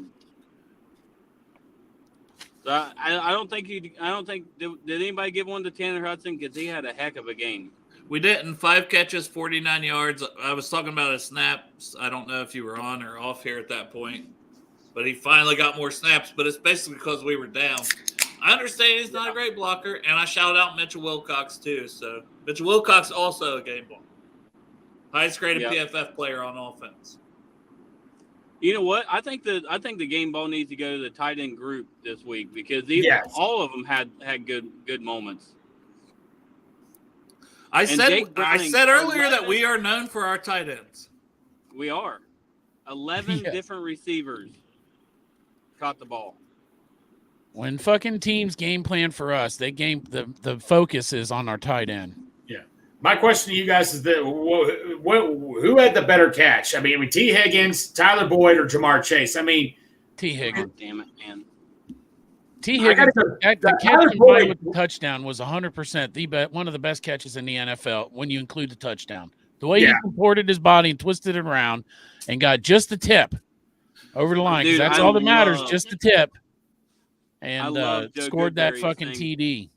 I don't think did anybody give one to Tanner Hudson, because he had a heck of a game. We didn't. 5 catches, 49 yards. I was talking about his snaps. I don't know if you were on or off here at that point, but he finally got more snaps. But it's basically because we were down. I understand he's not a great blocker, and I shouted out Mitchell Wilcox too. So Mitchell Wilcox also a game ball, highest graded PFF player on offense. You know what? I think the game ball needs to go to the tight end group this week, because all of them had good moments. I said earlier that we are known for our tight ends. We are. 11 different receivers caught the ball. When fucking teams game plan for us, the focus is on our tight end. Yeah. My question to you guys is who had the better catch? I mean, T. Higgins, Tyler Boyd, or Jamar Chase? I mean, T. Higgins. Oh, damn it, man. T. Higgins, the catch combined with the touchdown was 100% one of the best catches in the NFL when you include the touchdown. The way he supported his body and twisted it around and got just the tip over the line, because that's all that matters, just the tip. And scored that fucking TD.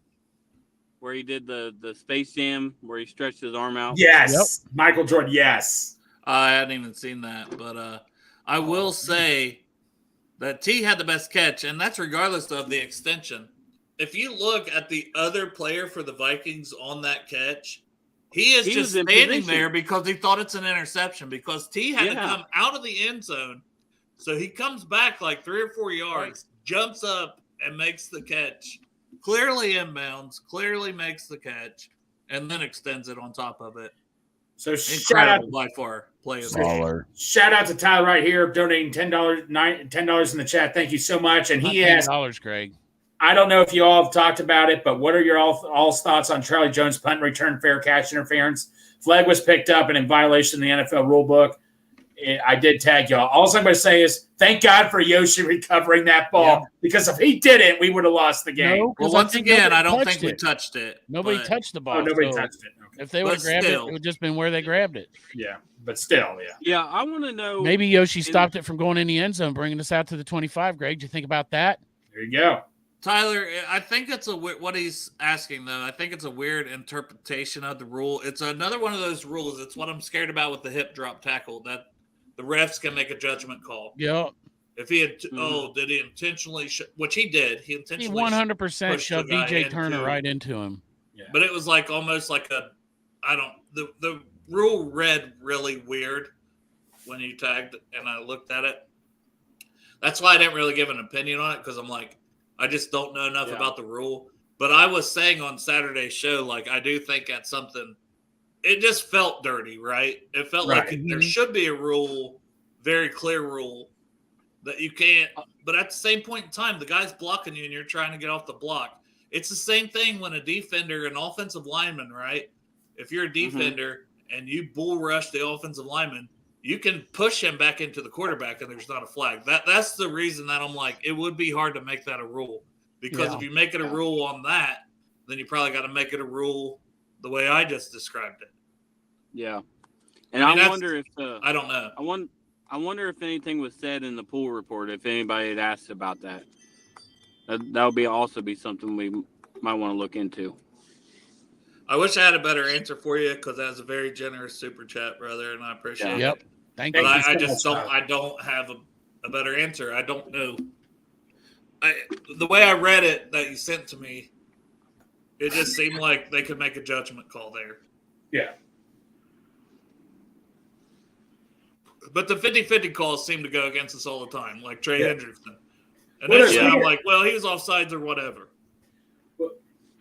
Where he did the Space Jam, where he stretched his arm out. Yes. Yep. Michael Jordan, yes. I hadn't even seen that, but I will say that T had the best catch, and that's regardless of the extension. If you look at the other player for the Vikings on that catch, he is just standing there because he thought it's an interception, because T had to come out of the end zone. So he comes back like 3 or 4 yards, jumps up, and makes the catch. Clearly inbounds, clearly makes the catch, and then extends it on top of it. So incredible by far play. Shout out to Tyler right here, donating $10 in the chat. Thank you so much. And he asked $10, Greg. I don't know if you all have talked about it, but what are your all's thoughts on Charlie Jones' punt and return fair catch interference? Flag was picked up and in violation of the NFL rule book. I did tag y'all. All I'm going to say is thank God for Yoshi recovering that ball, because if he didn't, we would have lost the game. No, well, once again, I don't think we touched it. Nobody touched the ball. Oh, nobody touched it. Okay. If they would have grabbed it, it would have just been where they grabbed it. Yeah, but still, Yeah, I want to know. Maybe Yoshi stopped it from going in the end zone, bringing us out to the 25. Greg, do you think about that? There you go. Tyler, I think it's what he's asking, though. I think it's a weird interpretation of the rule. It's another one of those rules. It's what I'm scared about with the hip drop tackle, that the refs can make a judgment call. Yeah. If he had, did he intentionally, which he did. He intentionally 100% shoved DJ Turner right into him. Yeah. But it was like almost like the rule read really weird when you tagged and I looked at it. That's why I didn't really give an opinion on it, because I'm like, I just don't know enough about the rule. But I was saying on Saturday's show, like, I do think that's something it just felt dirty, right? It felt Right. like there should be a rule, very clear rule, that you can't. But at the same point in time, the guy's blocking you and you're trying to get off the block. It's the same thing when a defender, an offensive lineman, right? If you're a defender and you bull rush the offensive lineman, you can push him back into the quarterback and there's not a flag. That's the reason that I'm like, it would be hard to make that a rule. Because if you make it a rule on that, then you probably got to make it a rule the way I just described it. Yeah. And I mean, I wonder if I don't know. I wonder if anything was said in the pool report, if anybody had asked about that. That would also be something we might want to look into. I wish I had a better answer for you because that was a very generous super chat, brother, and I appreciate it. Yep. Thank But you. I just don't. I don't have a better answer. I don't know. The way I read it that you sent to me, it just seemed like they could make a judgment call there. Yeah. But the 50-50 calls seem to go against us all the time, like Trey Hendrickson. And Well, that's yeah. I'm like, well, he was offsides or whatever.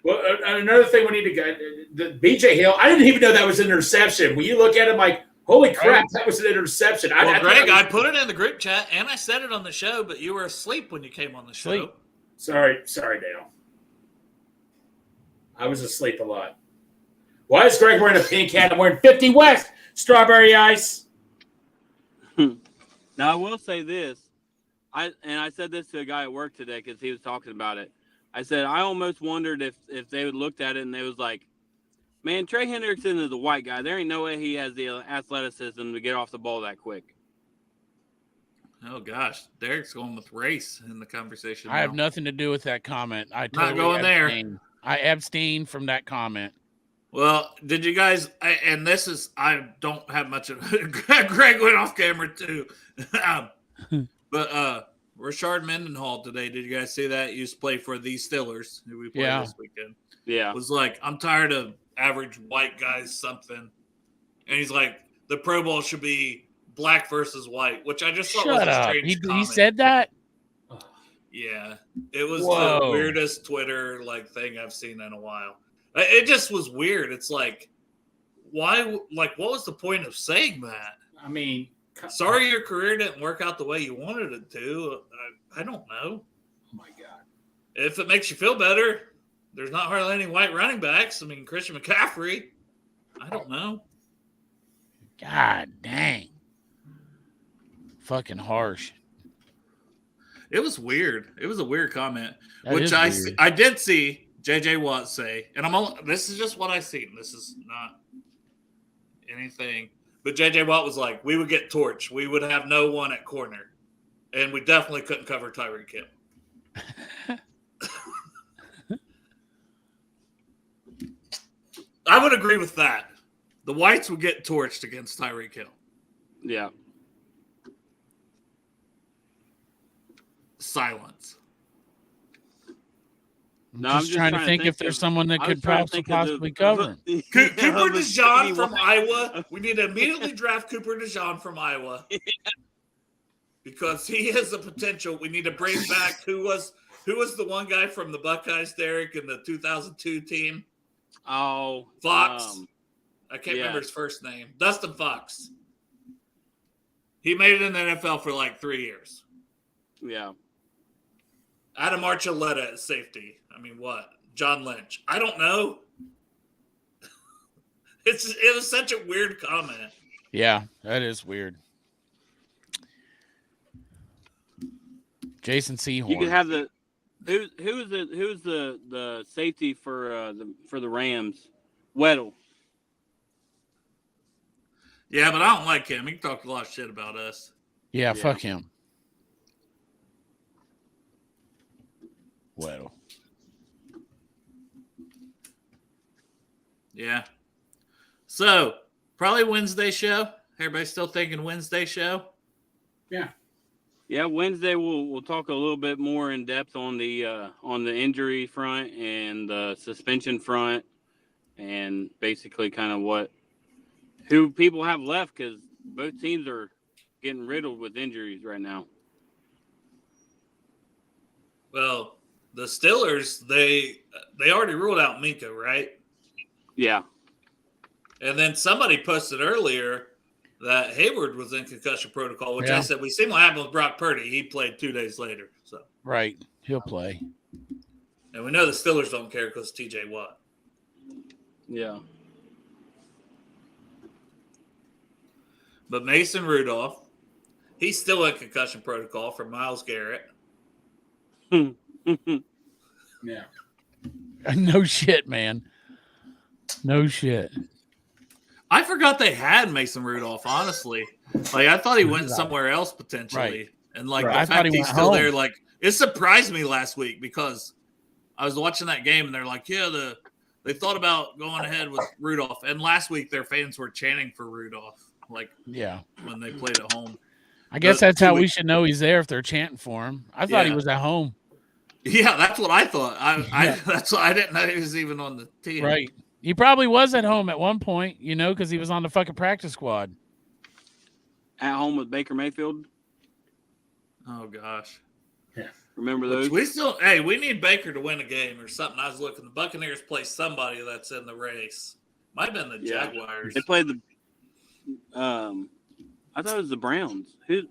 Well, another thing we need to get the BJ Hill. I didn't even know that was an interception. When you look at him, like, holy crap, that was an interception. Well, Greg, I I put it in the group chat and I said it on the show, but you were asleep when you came on the show. Sorry, Dale. I was asleep a lot. Why is Greg wearing a pink hat? I'm wearing 50 West strawberry ice. Now I will say this, I said this to a guy at work today because he was talking about it. I said I almost wondered if they would looked at it and they was like, man, Trey Hendrickson is a white guy. There ain't no way he has the athleticism to get off the ball that quick. Oh gosh, Derek's going with race in the conversation. I have nothing to do with that comment. I Not going there. I abstain from that comment. Well, did you guys? I don't have much of. Greg went off camera too, but Rashard Mendenhall today. Did you guys see that? He used to play for the Steelers, who we played this weekend. Yeah, was like, I'm tired of average white guys something, and he's like, the Pro Bowl should be black versus white, which I just thought was a strange comment. He said that. Yeah, it was the weirdest Twitter thing I've seen in a while. It just was weird. It's like, why? Like, what was the point of saying that? I mean, sorry your career didn't work out the way you wanted it to. I don't know. Oh my God. If it makes you feel better, there's not hardly any white running backs. I mean, Christian McCaffrey. I don't know. God dang. Fucking harsh. It was weird. It was a weird comment, That which is weird. I did see J.J. Watt say, and this is just what I seen. This is not anything. But J.J. Watt was like, we would get torched. We would have no one at corner. And we definitely couldn't cover Tyreek Hill. I would agree with that. The whites would get torched against Tyreek Hill. yeah. Silence. I'm just trying to think if there's someone that could possibly cover him. Cooper DeJean from Iowa. We need to immediately draft Cooper DeJean from Iowa because he has the potential. We need to bring back who was the one guy from the Buckeyes, Derek, in the 2002 team? Oh, Fox. I can't remember his first name. Dustin Fox. He made it in the NFL for like 3 years. Yeah. Adam Archuleta at safety. I mean, what? John Lynch. I don't know. It was such a weird comment. Yeah, that is weird. Jason Sehorn. You could have the who's the safety for the Rams? Weddle. Yeah, but I don't like him. He talked a lot of shit about us. Yeah, fuck him. Weddle. Yeah. So, probably Wednesday show. Everybody still thinking Wednesday show? Yeah. Yeah, Wednesday we'll talk a little bit more in depth on the injury front and the suspension front, and basically kind of who people have left because both teams are getting riddled with injuries right now. Well, the Steelers they already ruled out Minka, right? Yeah. And then somebody posted earlier that Hayward was in concussion protocol, which I Yeah. said we seen what happened with Brock Purdy. He played 2 days later. So Right. He'll play. and we know the Steelers don't care because TJ Watt. Yeah. But Mason Rudolph, he's still in concussion protocol for Myles Garrett. Yeah. No shit, man. No shit. I forgot they had Mason Rudolph, honestly. Like, I thought he went somewhere else potentially. Right. And, like, Right. the I thought fact he he's went still home. there, like, it surprised me last week because I was watching that game and they're like, yeah, they thought about going ahead with Rudolph. And last week their fans were chanting for Rudolph, like, Yeah. when they played at home. I guess The that's 2 how we weeks- should know he's there if they're chanting for him. I thought he Yeah. was at home. Yeah, that's what I thought. Yeah. That's why I didn't know he was even on the team. Right. He probably was at home at one point, because he was on the fucking practice squad. At home with Baker Mayfield. Oh gosh. Remember those? We need Baker to win a game or something. I was looking. The Buccaneers play somebody that's in the race. Might have been the Yeah. Jaguars. They played the. I thought it was the Browns. Who?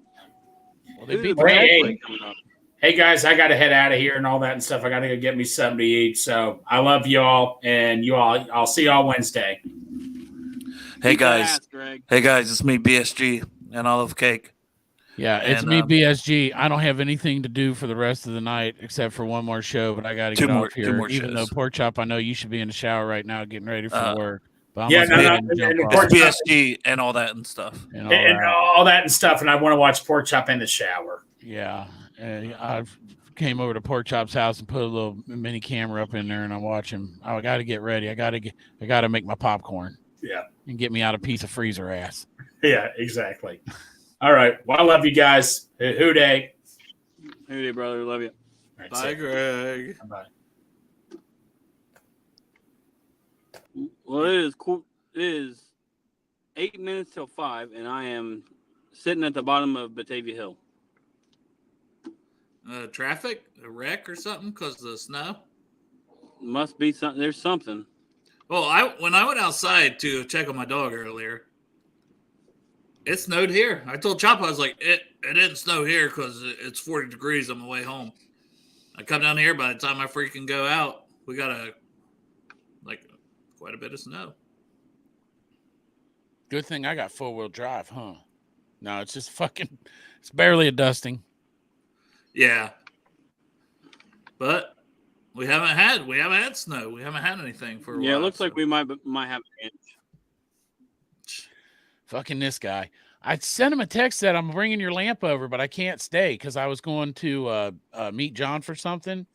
Well, they who beat the the Hey, Browns hey. play coming up? Hey guys, I got to head out of here and all that and stuff. I got to go get me something to eat. So I love you all, and I'll see y'all Wednesday. Hey Keep that guys. ass, Greg. Hey guys, it's me, BSG, and Olive Cake. Yeah, it's And, me, BSG. I don't have anything to do for the rest of the night except for one more show, but I got to get off here. two more Even though shows. Pork Chop, I know you should be in the shower right now getting ready for work. But I'm Yeah, gonna no, go no, ahead and and jump the off Pork Chop- BSG and all that and stuff. and all And that. all that and stuff, and I want to watch Pork Chop in the shower. Yeah, I came over to Pork Chop's house and put a little mini camera up in there, and I'm watching. Oh, I got to get ready. I got to make my popcorn. Yeah. And get me out a piece of freezer ass. Yeah, exactly. All right. Well, I love you guys. Who day? Hey, brother. Love you. All right, Bye, see ya. Greg. Bye. Well, it is 8 minutes till 5, and I am sitting at the bottom of Batavia Hill. Traffic, a wreck or something because of the snow. Must be something. There's something. Well, when I went outside to check on my dog earlier, it snowed here. I told Chop, I was like, it didn't snow here because it's 40 degrees on my way home. I come down here, by the time I freaking go out, we got quite a bit of snow. Good thing I got 4-wheel drive, huh? No, it's just it's barely a dusting. Yeah. But we haven't had snow. We haven't had anything for a while. Yeah, it looks so. like we might have an inch. Fucking this guy. I sent him a text that I'm bringing your lamp over, but I can't stay because I was going to meet John for something.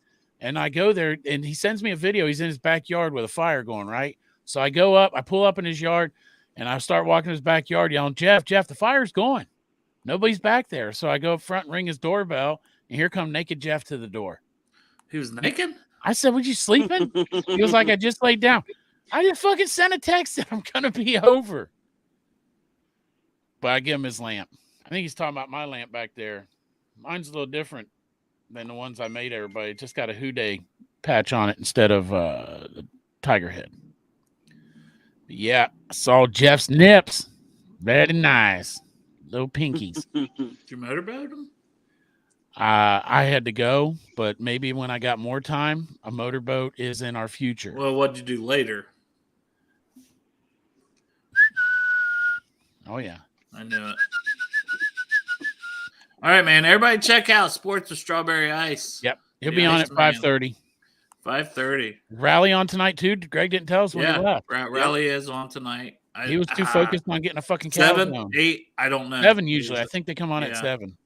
And I go there, and he sends me a video. He's in his backyard with a fire going, right? So I go up, I pull up in his yard, and I start walking his backyard yelling, Jeff, the fire's going. Nobody's back there. So I go up front and ring his doorbell, and here come naked Jeff to the door. He was naked? I said, "Was you sleeping?" He was like, "I just laid down." I just fucking sent a text that I'm going to be over. But I give him his lamp. I think he's talking about my lamp back there. Mine's a little different than the ones I made everybody. It just got a Houday patch on it instead of the tiger head. But yeah, I saw Jeff's nips. Very nice. Little pinkies. Did you motorboat him? I had to go, but maybe when I got more time, a motorboat is in our future. Well, what'd you do later? Oh, yeah. I knew it. All right, man. Everybody check out Sports with Strawberry Ice. Yep. He'll Yeah, be on he's at the man. 5:30. 5:30. Rally on tonight, too. Greg didn't tell us when he left. Rally is on tonight. He was too focused on getting a fucking 7, calzone. 8, I don't know. 7 usually. I think they come on at Yeah. 7.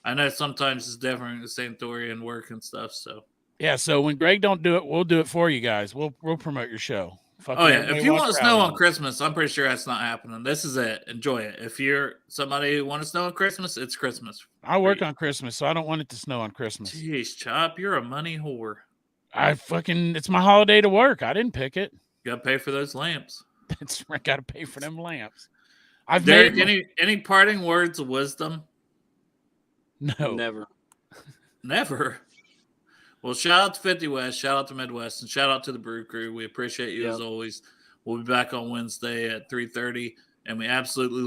I know sometimes it's different the same story and work and stuff. So Yeah, so when Greg don't do it, we'll do it for you guys. We'll promote your show. oh yeah, if you want snow on Christmas, I'm pretty sure that's not happening. This is it. Enjoy it. If you're somebody who wants snow on Christmas, it's Christmas. I work on Christmas, so I don't want it to snow on Christmas. Jeez, Chop, you're a money whore. It's my holiday to work. I didn't pick it. You gotta pay for those lamps. That's I got to pay for them lamps. I've Derek, made any parting words of wisdom? no. Never. Never. Well, shout out to 50 West, shout out to Midwest, and shout out to the Brew Crew. We appreciate you as always. We'll be back on Wednesday at 3:30, and we absolutely